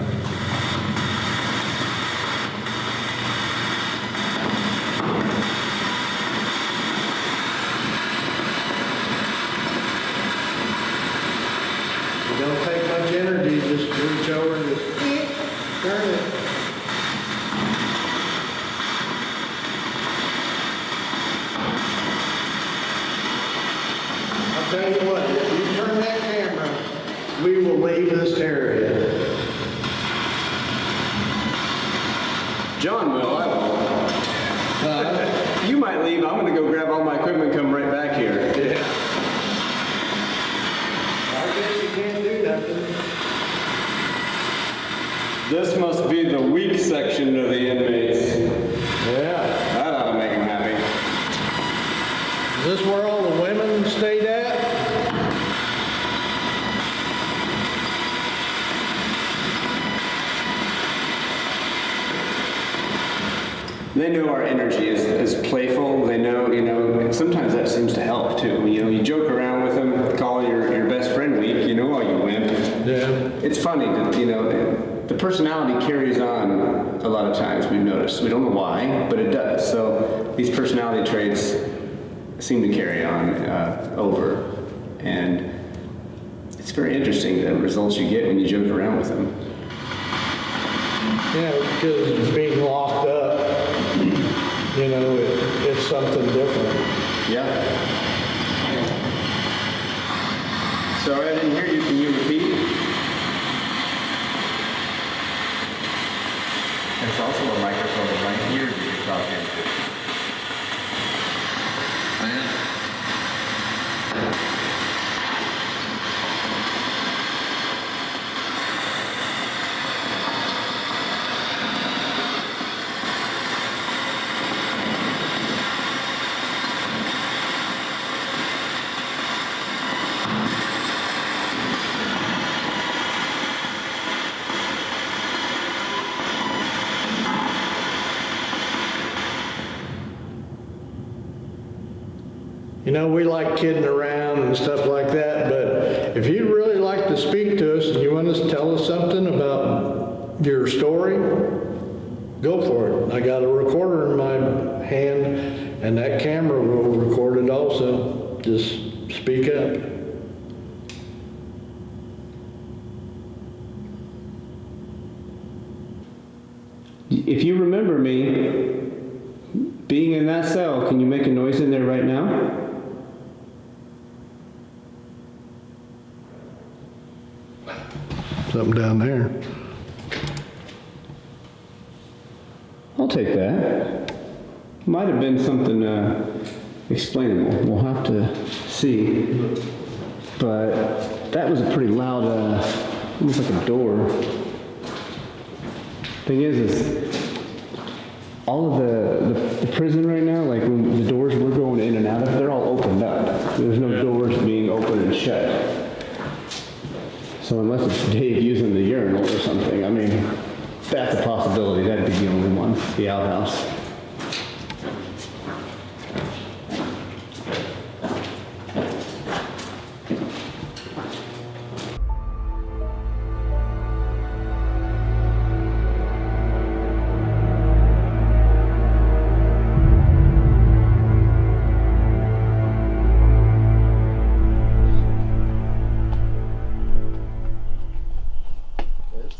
It don't take much energy, just reach over and just turn it. I'll tell you what, if you turn that camera, we will leave this area. John will, I won't. You might leave, I'm gonna go grab all my equipment, come right back here. Yeah. I guess you can't do nothing. This must be the weak section of the inmates. Yeah. That ought to make them happy. Is this where all the women stayed at? They know our energy is playful. They know, sometimes that seems to help too. You joke around with them, call your best friend weak, oh, you wimp. Yeah. It's funny that, the personality carries on a lot of times, we've noticed. We don't know why, but it does. So these personality traits seem to carry on over. And it's very interesting the results you get when you joke around with them. Yeah, because being locked up, it's something different. Yeah. Sorry, I didn't hear you. Can you repeat? There's also a microphone right here that you're talking to. We like kidding around and stuff like that, but if you'd really like to speak to us and you want us to tell us something about your story, go for it. I got a recorder in my hand, and that camera will record it also. Just speak up. if you remember me being in that cell, can you make a noise in there right now? Something down there. I'll take that. Might have been something explainable. We'll have to see. But that was a pretty loud, almost like a door. Thing is all of the prison right now, like when the doors we're going in and out of, they're all opened up. There's no doors being open and shut. So unless it's Dave using the urinal or something, I mean, that's a possibility. That'd be the only one, the outhouse.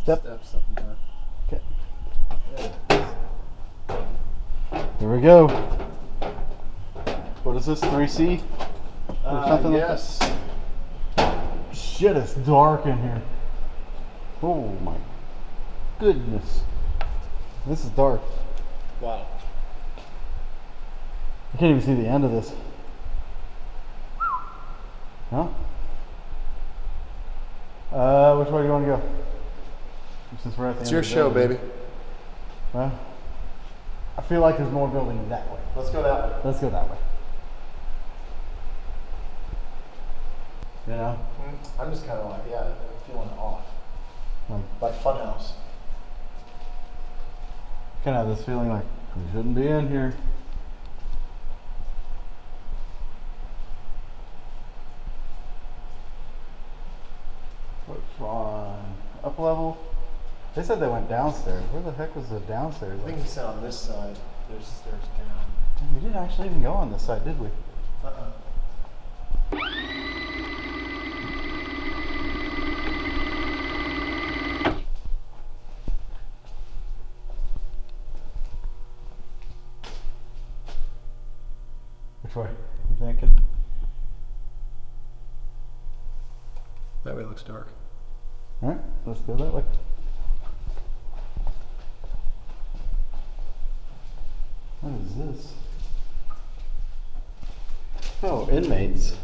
Step something down. Okay. Here we go. What is this, 3C? Or something Yes. like that? Shit, it's dark in here. Oh my goodness. This is dark. Wow. I can't even see the end of this. Huh? Which way do you want to go? Since we're at the It's end your of the show, building. baby. Well, I feel like there's more building that way. Let's go that way. Let's go that way. You know? I'm just kind of like, yeah, feeling off. Like Funhouse. Kind of have this feeling like we shouldn't be in here. Which one? Up level? They said they went downstairs. Where the heck was the downstairs? I think he said on this side, there's stairs down. We didn't actually even go on this side, did we? Which way? You thinking? That way looks dark. Alright, let's go that way. What is this? Oh, inmates.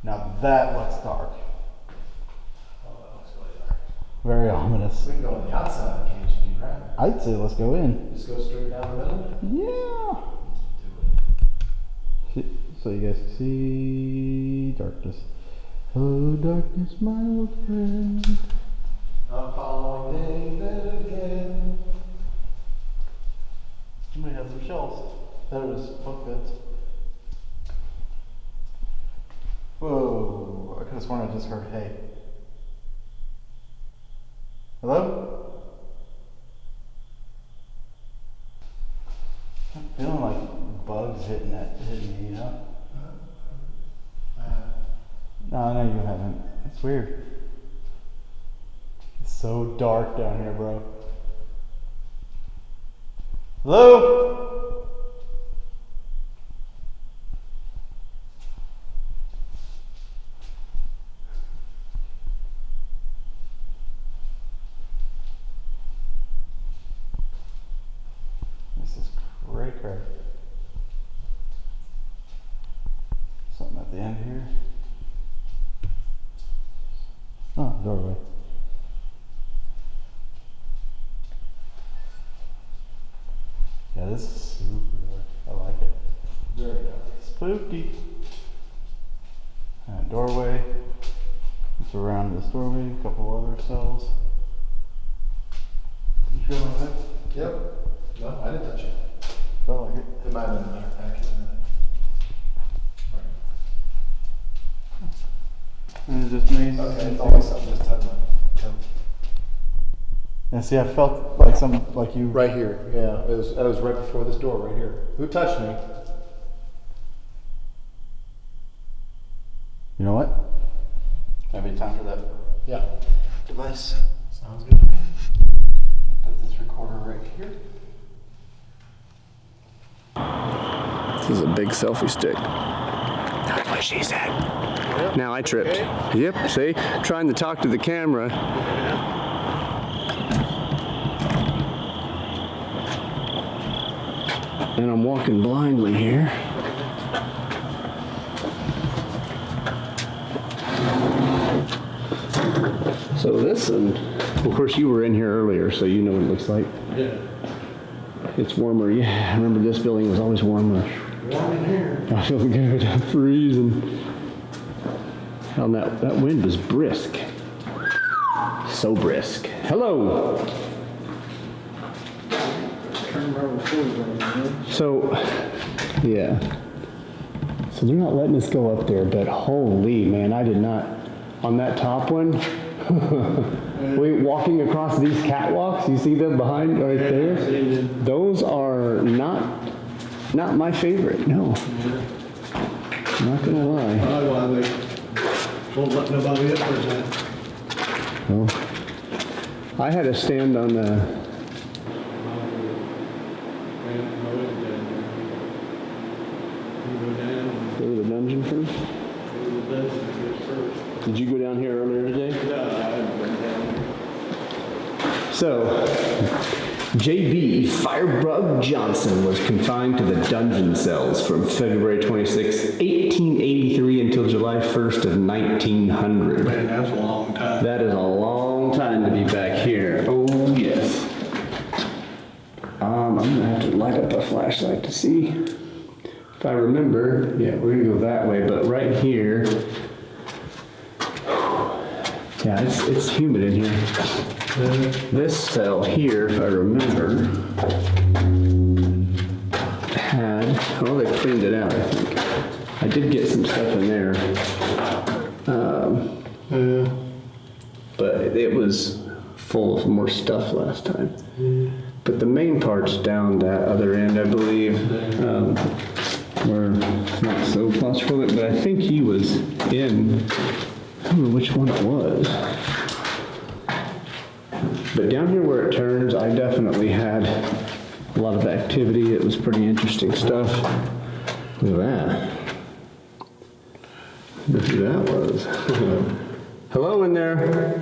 Now that looks dark. Oh, that looks really dark. Very ominous. We can go on the outside of the cage and do that. I'd say let's go in. Just go straight down the middle? Yeah. So you guys can see darkness. Hello, darkness, my old friend. I'm following David again. Somebody has some shelves. That was book beds. Whoa, I could have sworn I just heard hay. Hello? I'm feeling like bugs hitting me, you know? No, no, you haven't. It's weird. It's so dark down here, bro. Hello? This is cray cray. Something at the end here. Oh, doorway. Yeah, this is super dark. I like it. Very dark. Spooky. Doorway. It's around this doorway, a couple other cells. You sure about that? Yep. No, I didn't touch it. Felt like it. It might have been an accident. And it's just me. Okay, it's always something just touching my toe. And see, I felt like like you. Right here, yeah. It was right before this door, right here. Who touched me? You know what? Have any time for that? Yeah. Device. Sounds good to me. Put this recorder right here. This is a big selfie stick. That's what she said. Yep. Now I tripped. Okay. Yep, see? Trying to talk to the camera. And I'm walking blindly here. So this, and of course you were in here earlier, so you know what it looks like. Yeah. It's warmer. Yeah, I remember this building was always warmer. Warm in here. I feel good. I'm freezing. Hell, that wind was brisk. So brisk. Hello. So, yeah. So they're not letting us go up there, but holy man, I did not. On that top one, we walking across these catwalks, you see them behind right there? Those are not my favorite, no. Not gonna lie. Why they won't let nobody up there now. Well, I had to stand on the go to the dungeon first? Did you go down here earlier today? Yeah, I haven't been down here. So, J.B. Firebug Johnson was confined to the dungeon cells from February 26, 1883 until July 1st of 1900. Man, that's a long time. That is a long time to be back here. Oh, yes. I'm going to have to light up a flashlight to see. If I remember, yeah, we're going to go that way, but right here, yeah, it's humid in here. This cell here, if I remember, had, well, they cleaned it out, I think. I did get some stuff in there. But it was full of more stuff last time. But the main part's down that other end, I believe, where it's not so claustrophobic, but I think he was in, I don't know which one it was. But down here where it turns, I definitely had a lot of activity. It was pretty interesting stuff. Look at that. Look who that was. Hello in there.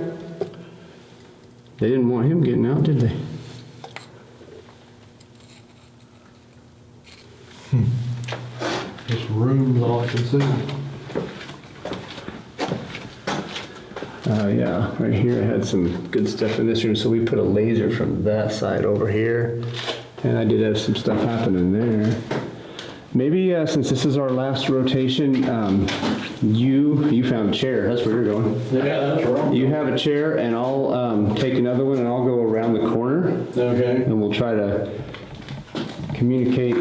They didn't want him getting out, did they? This room's all I can see. Yeah, right here I had some good stuff in this room, so we put a laser from that side over here, and I did have some stuff happening there. Maybe since this is our last rotation, you found a chair. That's where you're going. Yeah, that's right. You have a chair, and I'll take another one, and I'll go around the corner. Okay. And we'll try to communicate.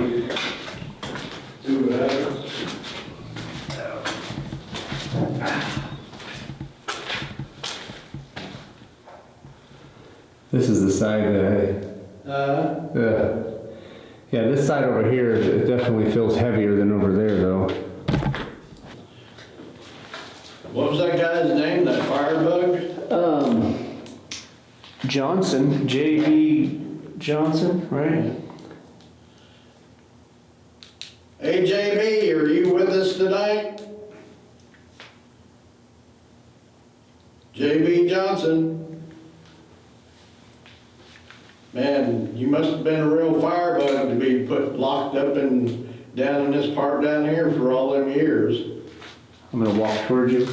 This is the side that yeah, this side over here, it definitely feels heavier than over there, though. What was that guy's name, that firebug? Johnson, J.B. Johnson, right? Hey, JB, are you with us tonight? J.B. Johnson. Man, you must have been a real firebug to be locked up down in this part down here for all them years. I'm gonna walk towards you.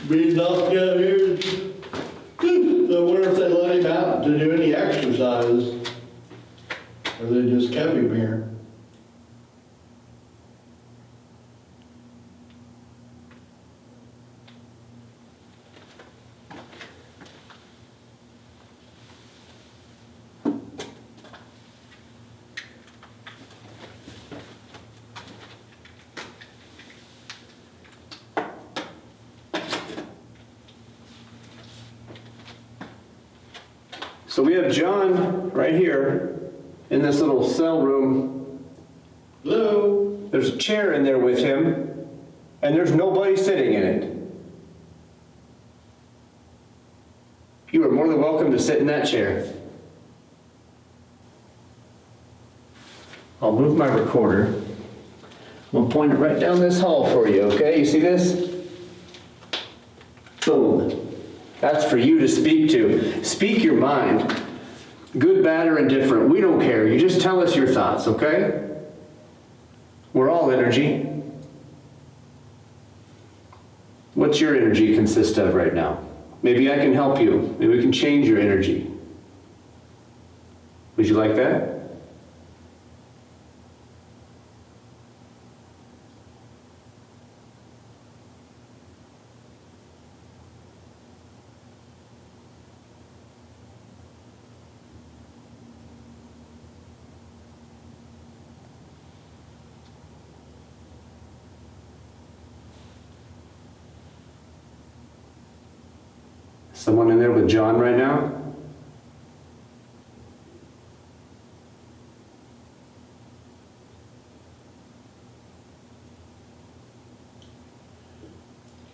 Being knocked out here. I wonder if they let him out to do any exercise. Or they just kept him here. So we have John right here in this little cell room. Hello. There's a chair in there with him, and there's nobody sitting in it. You are more than welcome to sit in that chair. I'll move my recorder. I'm gonna point it right down this hall for you, okay? You see this? Boom. That's for you to speak to. Speak your mind. Good, bad, or indifferent. We don't care. You just tell us your thoughts, okay? We're all energy. What's your energy consist of right now? Maybe I can help you. Maybe we can change your energy. Would you like that? Someone in there with John right now?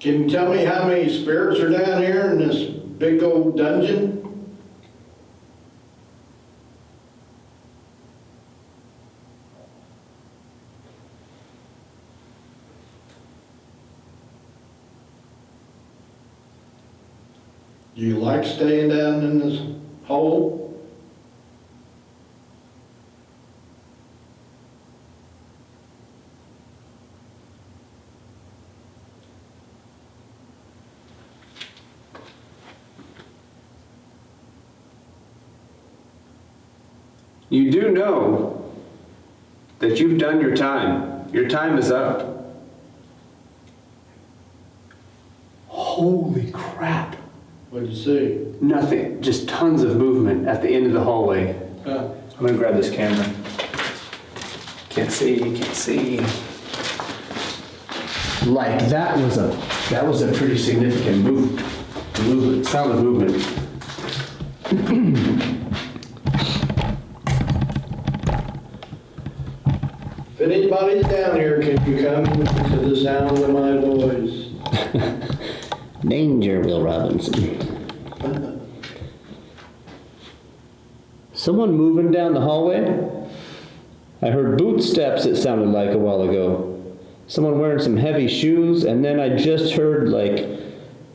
Can you tell me how many spirits are down here in this big old dungeon? Do you like staying down in this hole? You do know that you've done your time. Your time is up. Holy crap. What'd you see? Nothing. Just tons of movement at the end of the hallway. Huh. I'm gonna grab this camera. Can't see, can't see. Like that was a pretty significant movement. Sound of movement. If anybody's down here, can you come to the sound of my voice? Danger, Will Robinson. Someone moving down the hallway? I heard boot steps, it sounded like a while ago. Someone wearing some heavy shoes, and then I just heard like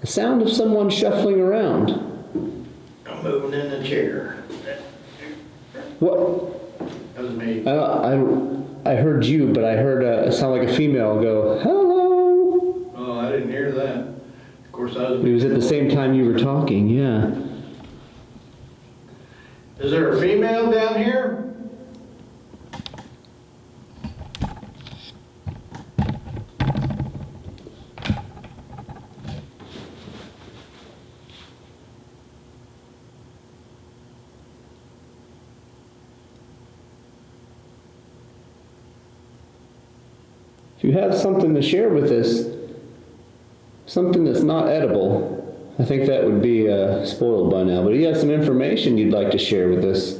the sound of someone shuffling around. I'm moving in the chair. What? That was me. I heard you, but I heard it sound like a female go, hello. Oh, I didn't hear that. Of course, It was at the same time you were talking, yeah. Is there a female down here? If you have something to share with us, something that's not edible, I think that would be spoiled by now, but you have some information you'd like to share with us.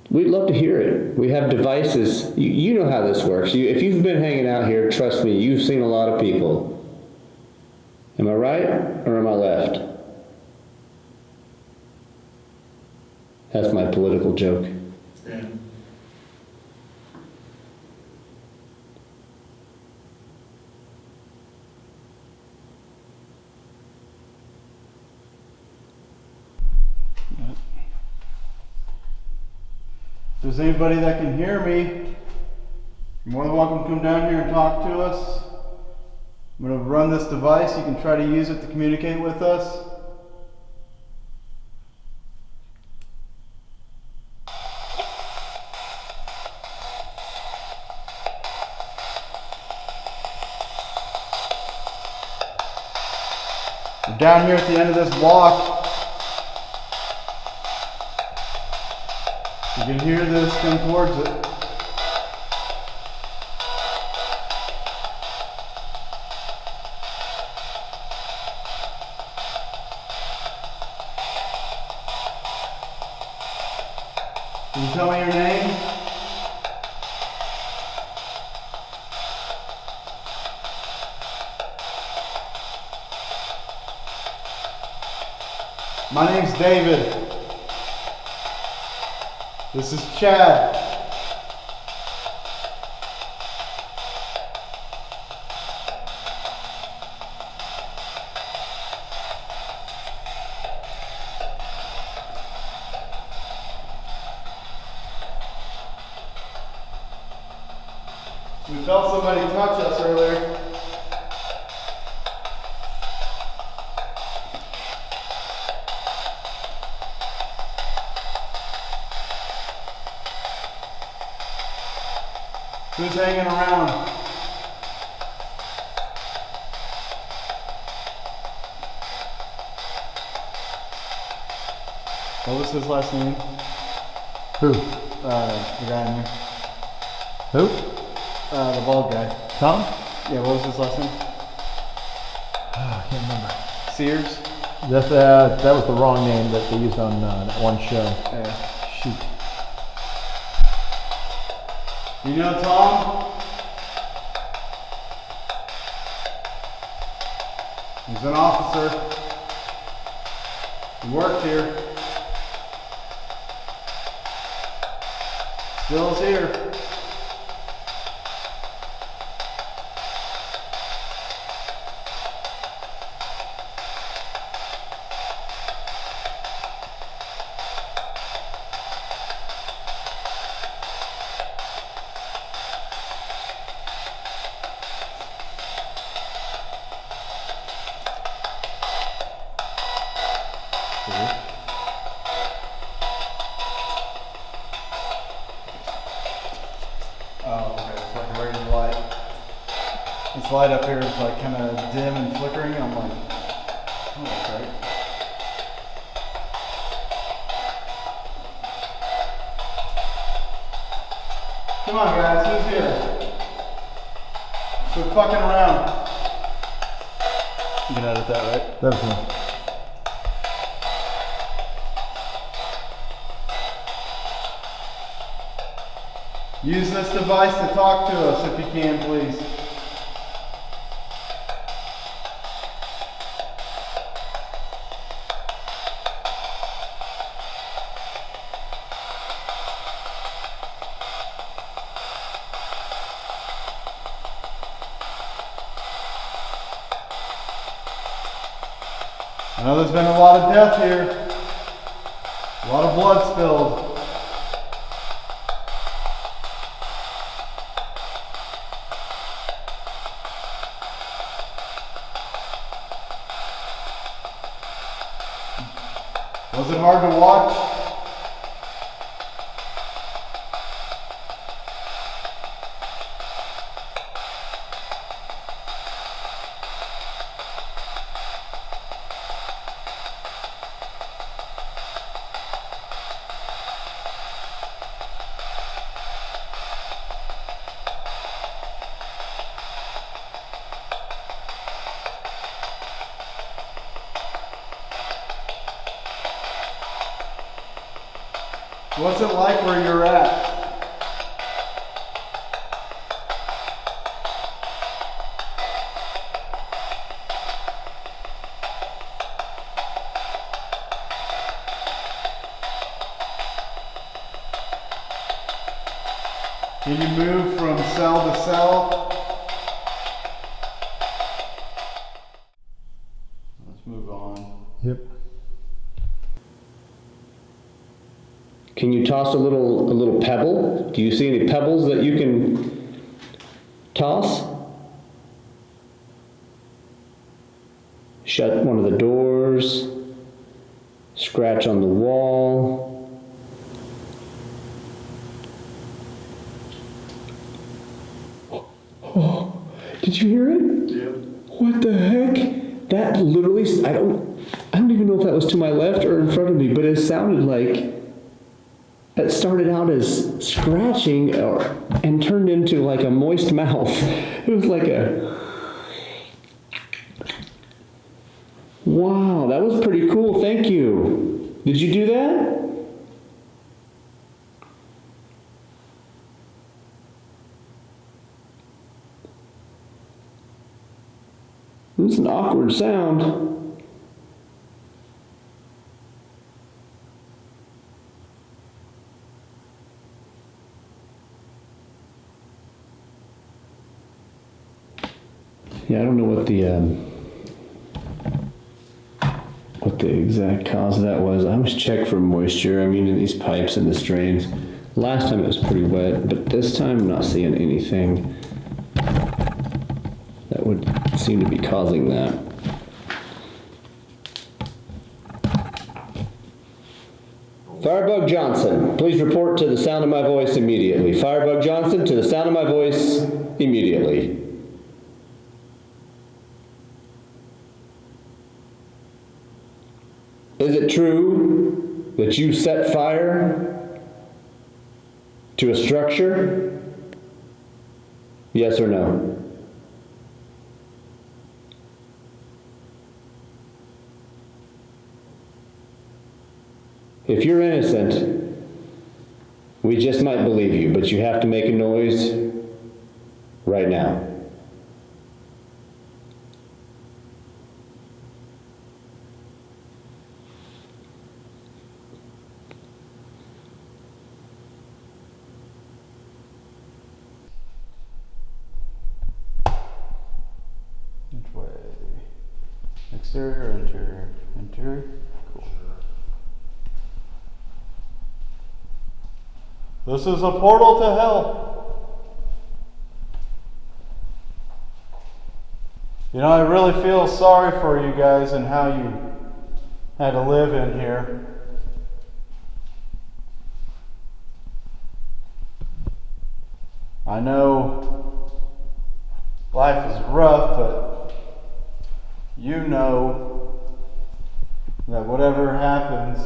We'd love to hear it. We have devices. You know how this works. If you've been hanging out here, trust me, you've seen a lot of people. Am I right or am I left? That's my political joke. Yeah. If there's anybody that can hear me, you're more than welcome to come down here and talk to us. I'm going to run this device. You can try to use it to communicate with us. We're down here at the end of this walk. You can hear this come towards it. Can you tell me your name? My name's David. This is Chad. We felt somebody touch us earlier. Who's hanging around? What was his last name? Who? The guy in there. Who? The bald guy. Tom? Yeah, what was his last name? I can't remember. Sears? That was the wrong name that they used on that one show. Yeah. Shoot. You know Tom? He's an officer. He worked here. Still is here. Oh, okay. It's like a regular light. This light up here is like kind of dim and flickering. I'm like, oh, that's right. Come on, guys. Who's here? Quit fucking around. You can edit that, right? That was me. Use this device to talk to us if you can, please. I know there's been a lot of death here. A lot of blood spilled. Was it hard to watch? What's it like where you're at? Can you move from cell to cell? Let's move on. Yep. Can you toss a little pebble? Do you see any pebbles that you can toss? Shut one of the doors. Scratch on the wall. Oh, did you hear it? Yep. What the heck? That literally, I don't even know if that was to my left or in front of me, but it sounded like it started out as scratching and turned into like a moist mouth. It was like a, wow, that was pretty cool. Thank you. Did you do that? It's an awkward sound. Yeah, I don't know what the exact cause of that was. I always check for moisture. I mean, in these pipes and the drains. Last time it was pretty wet, but this time I'm not seeing anything that would seem to be causing that. Firebug Johnson, please report to the sound of my voice immediately. Firebug Johnson, to the sound of my voice immediately. Is it true that you set fire to a structure? Yes or no? If you're innocent, we just might believe you, but you have to make a noise right now. Which way? Exterior or interior? Interior? Cool. This is a portal to hell. You know, I really feel sorry for you guys and how you had to live in here. I know life is rough, but you know that whatever happens,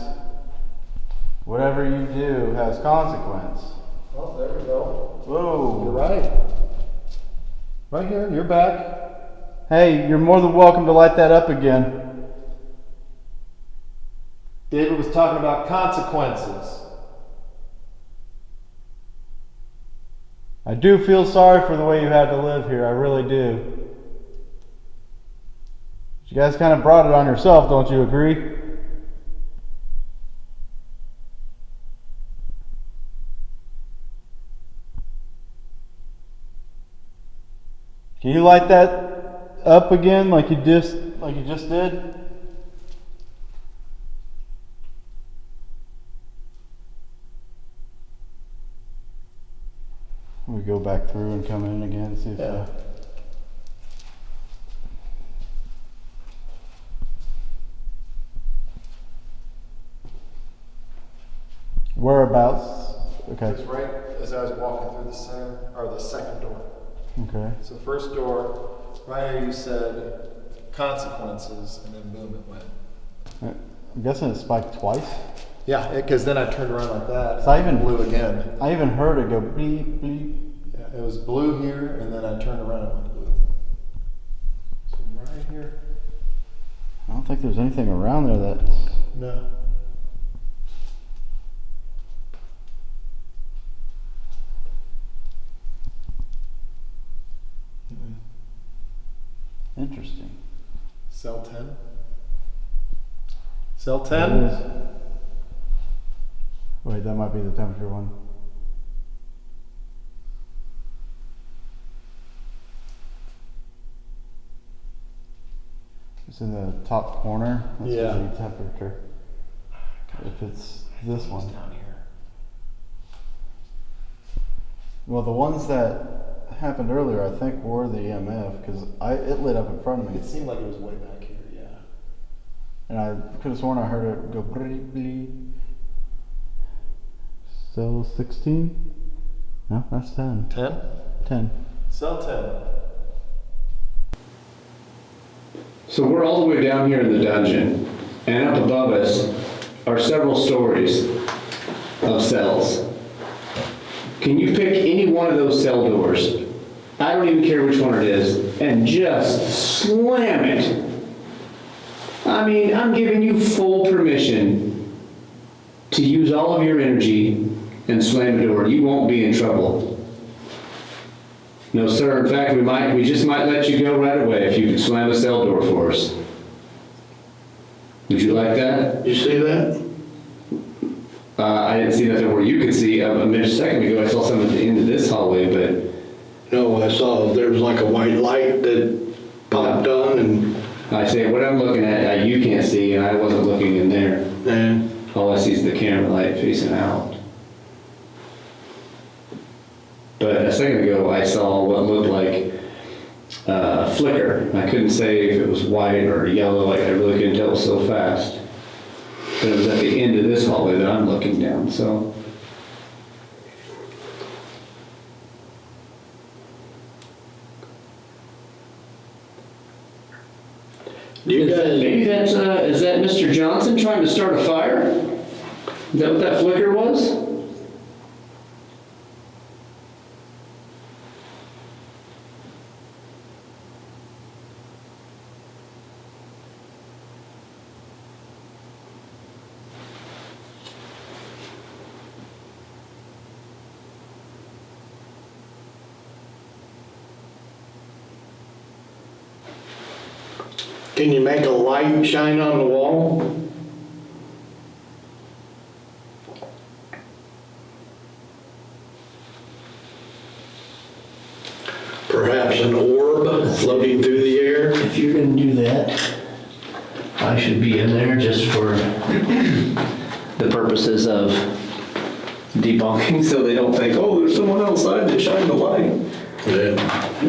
whatever you do has consequence. Oh, there we go. Whoa. You're right. Right here, you're back. Hey, you're more than welcome to light that up again. David was talking about consequences. I do feel sorry for the way you had to live here. I really do. You guys kind of brought it on yourself, don't you agree? Can you light that up again like you just did? We go back through and come in again and see if whereabouts? Okay. It's right as I was walking through the center, or the second door. Okay. So the first door, right here you said consequences, and then boom, it went. I'm guessing it spiked twice. Yeah, because then I turned around like that. So I even blew again. I even heard it go bleep bleep. Yeah, it was blue here, and then I turned around and went blue. So right here. I don't think there's anything around there that's... No. Interesting. Cell 10. Cell 10? Wait, that might be the temperature one. It's in the top corner. That's the temperature. If it's this one. Down here. Well, the ones that happened earlier, I think, were the EMF because it lit up in front of me. It seemed like it was way back here, yeah. And I could have sworn I heard it go bleep bleep. Cell 16? No, that's 10. 10? 10. Cell 10. So we're all the way down here in the dungeon, and up above us are several stories of cells. Can you pick any one of those cell doors? I don't even care which one it is, and just slam it. I mean, I'm giving you full permission to use all of your energy and slam the door. You won't be in trouble. No, sir. In fact, we just might let you go right away if you could slam a cell door for us. Would you like that? You see that? I didn't see nothing where you could see. A second ago, I saw something at the end of this hallway, but... No, I saw there was like a white light that and I say, what I'm looking at, you can't see, and I wasn't looking in there. All I see is the camera light facing out. But a second ago, I saw what looked like a flicker. I couldn't say if it was white or yellow, like I really couldn't tell, it was so fast. But it was at the end of this hallway that I'm looking down, so. Maybe that's, is that Mr. Johnson trying to start a fire? Is that what that flicker was? can you make a light shine on the wall? Perhaps an orb floating through the air? If you're gonna do that, I should be in there just for the purposes of debunking, so they don't think, oh, there's someone outside that shined the light. Yeah.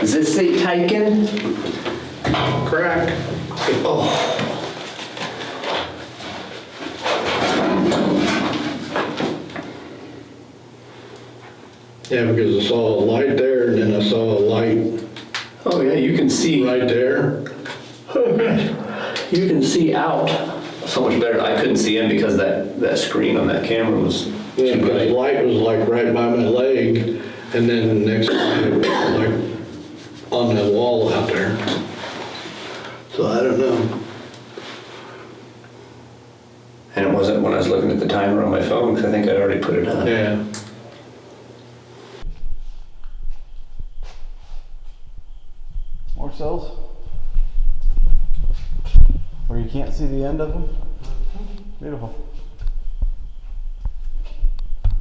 Does this say Tyken? Crack. Oh. Yeah, because I saw a light there, and then I saw a light. Oh yeah, you can see. Right there. Oh gosh. You can see out so much better. I couldn't see in because that screen on that camera was Yeah, too because bright. the light was like right by my leg, and then the next time it was like on the wall out there. So I don't know. And it wasn't when I was looking at the timer on my phone, because I think I'd already put it on. Yeah. More cells? Where you can't see the end of them? Beautiful.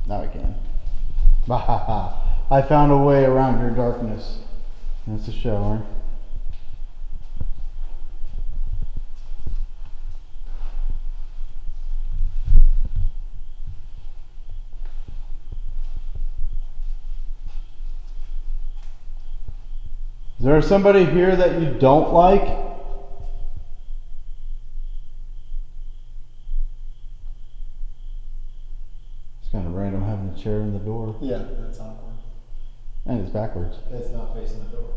Now we can. Bahaha. I found a way around your darkness. That's a shower. Is there somebody here that you don't like? It's kind of random having a chair in the door. Yeah, that's awkward. And it's backwards. It's not facing the door.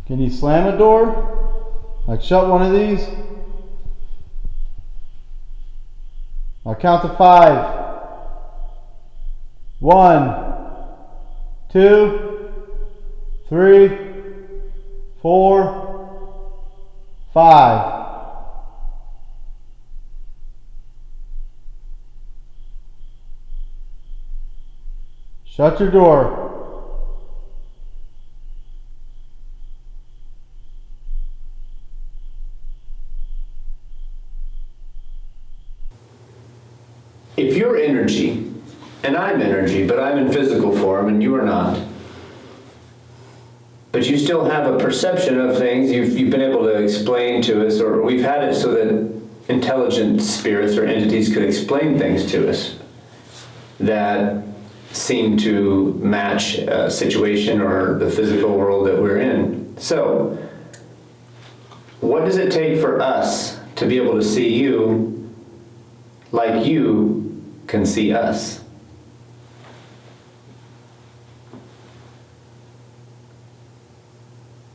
Can you slam a door? Like shut one of these? I'll count to 5. 1, 2, 3, 4, 5. Shut your door. If you're energy, and I'm energy, but I'm in physical form and you are not, but you still have a perception of things you've been able to explain to us, or we've had it so that intelligent spirits or entities could explain things to us that seem to match a situation or the physical world that we're in. So, what does it take for us to be able to see you like you can see us?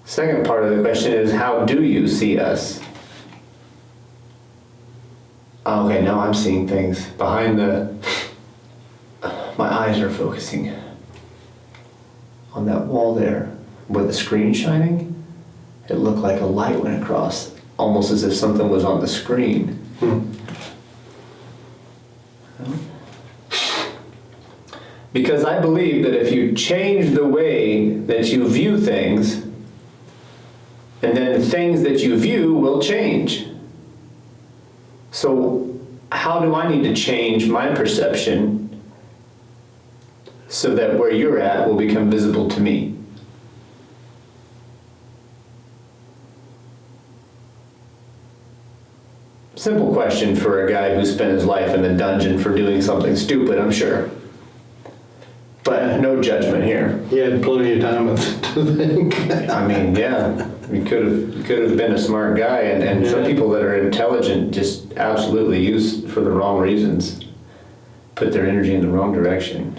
Second part of the question is, how do you see us? Okay, now I'm seeing things behind the... My eyes are focusing on that wall there where the screen's shining. It looked like a light went across, almost as if something was on the screen. Because I believe that if you change the way that you view things, and then the things that you view will change. So how do I need to change my perception so that where you're at will become visible to me? Simple question for a guy who spent his life in the dungeon for doing something stupid, I'm sure. But no judgment here. He had plenty of time to think. I mean, yeah, he could have been a smart guy, and some people that are intelligent just absolutely use for the wrong reasons, put their energy in the wrong direction.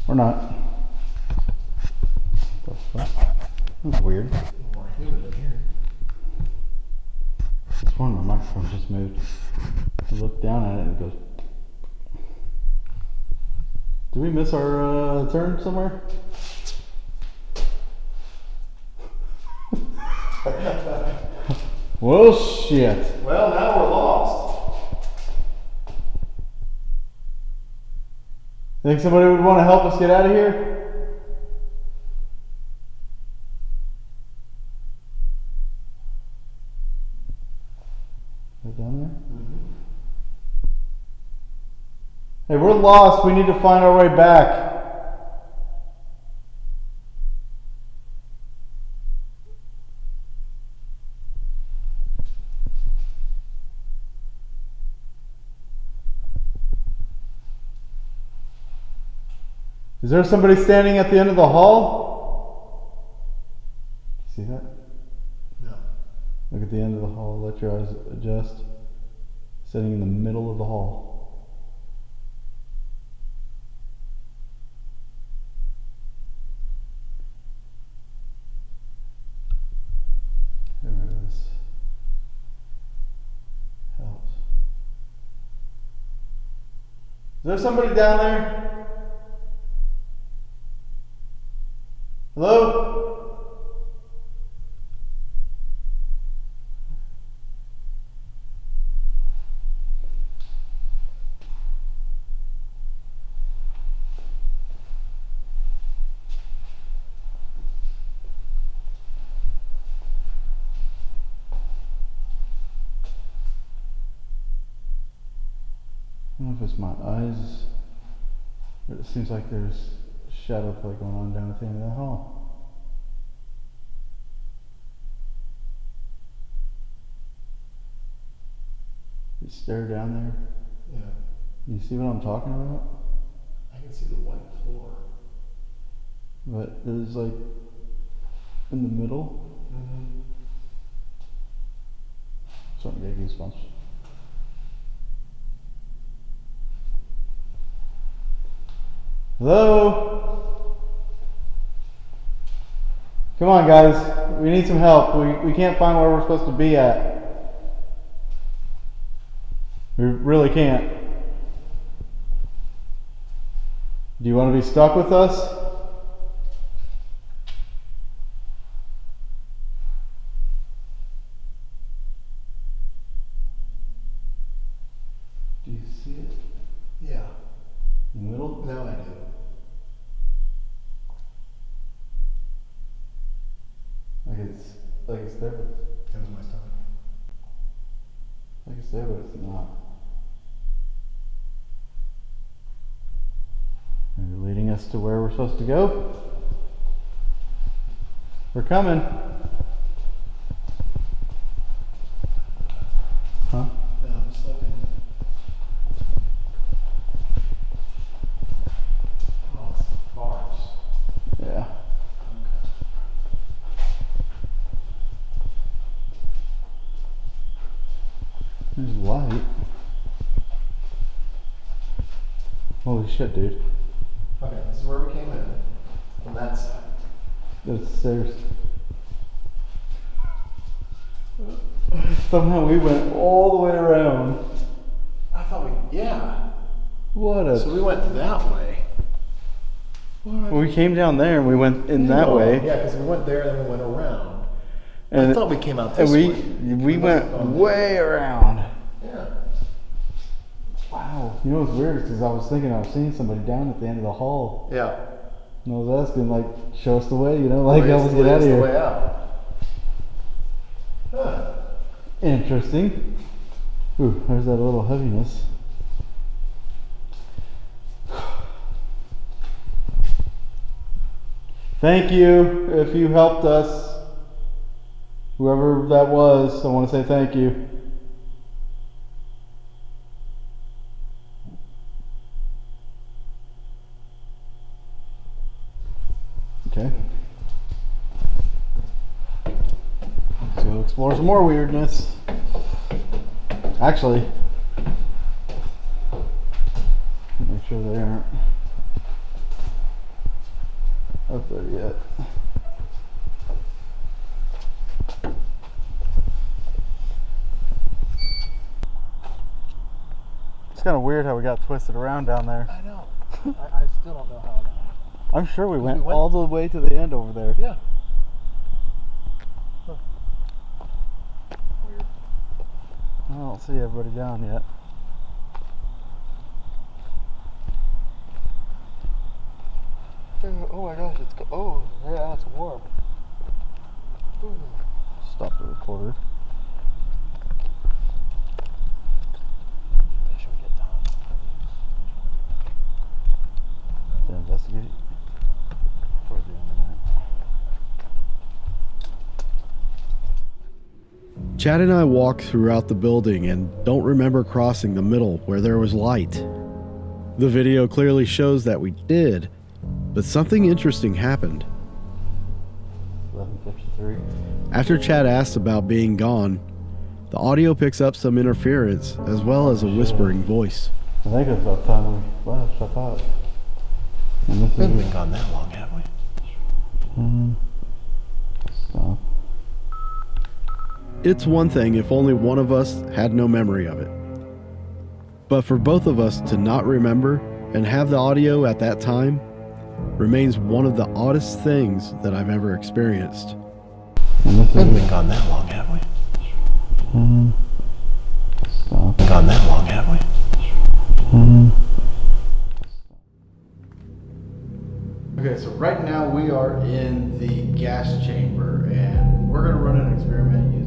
Or not. That's weird. This one, my microphone just moved. I looked down at it and it goes. Did we miss our turn somewhere? Well, shit. Well, now we're lost. Think somebody would want to help us get out of here? Right down there? Mm-hmm. Hey, we're lost. We need to find our way back. Is there somebody standing at the end of the hall? See that? No. Look at the end of the hall. Let your eyes adjust. Sitting in the middle of the hall. There it is. Helps. Is there somebody down there? Hello? I don't know if it's my eyes, but it seems like there's shadow play going on down at the end of the hall. You stare down there. Yeah. You see what I'm talking about? I can see the white floor. But there's like in the middle. Mm-hmm. Starting to get goosebumps. Hello? Come on, guys. We need some help. We can't find where we're supposed to be at. We really can't. Do you want to be stuck with us? Do you see it? Yeah. In the middle? Now I do. Like it's there, but That was my stomach. like it's there, but it's not. Are you leading us to where we're supposed to go? We're coming. Huh? No, I'm slipping. Oh, it's bars. Yeah. There's light. Holy shit, dude. Okay, this is where we came in. On that side. There's stairs. Somehow we went all the way around. I thought yeah. What a... So we went that way. Well, we came down there and we went in that way. Yeah, because we went there and then we went around. And I thought we came out this and way. we went way around. Yeah. Wow. You know what's weird? Because I was thinking I was seeing somebody down at the end of the hall. Yeah. And I was asking, like, show us the way, you know, like, help us get Where's out of the here. way out? Huh. Interesting. Ooh, there's that little heaviness. Thank you if you helped us. Whoever that was, I want to say thank you. Okay. Let's go explore some more weirdness. Actually, make sure they aren't up there yet. It's kind of weird how we got twisted around down there. I know. I still don't know how that happened. I'm sure we went all the way to the end over there. Yeah. Huh. Weird. I don't see everybody down yet. Oh my gosh, oh yeah, it's warm. Stop the recorder. Should we get Tom? To investigate towards the end of the night. Chad and I walked throughout the building and don't remember crossing the middle where there was light. The video clearly shows that we did, but something interesting happened. 11:53. After Chad asked about being gone, the audio picks up some interference as well as a whispering voice. I think it's about time we left, I thought. And this We haven't is been gone that long, have we? stop. It's one thing if only one of us had no memory of it. But for both of us to not remember and have the audio at that time remains one of the oddest things that I've ever experienced. And this We haven't is been gone that long, have we? stop. Been gone that long, have we? Okay, so right now we are in the gas chamber and we're going to run an experiment using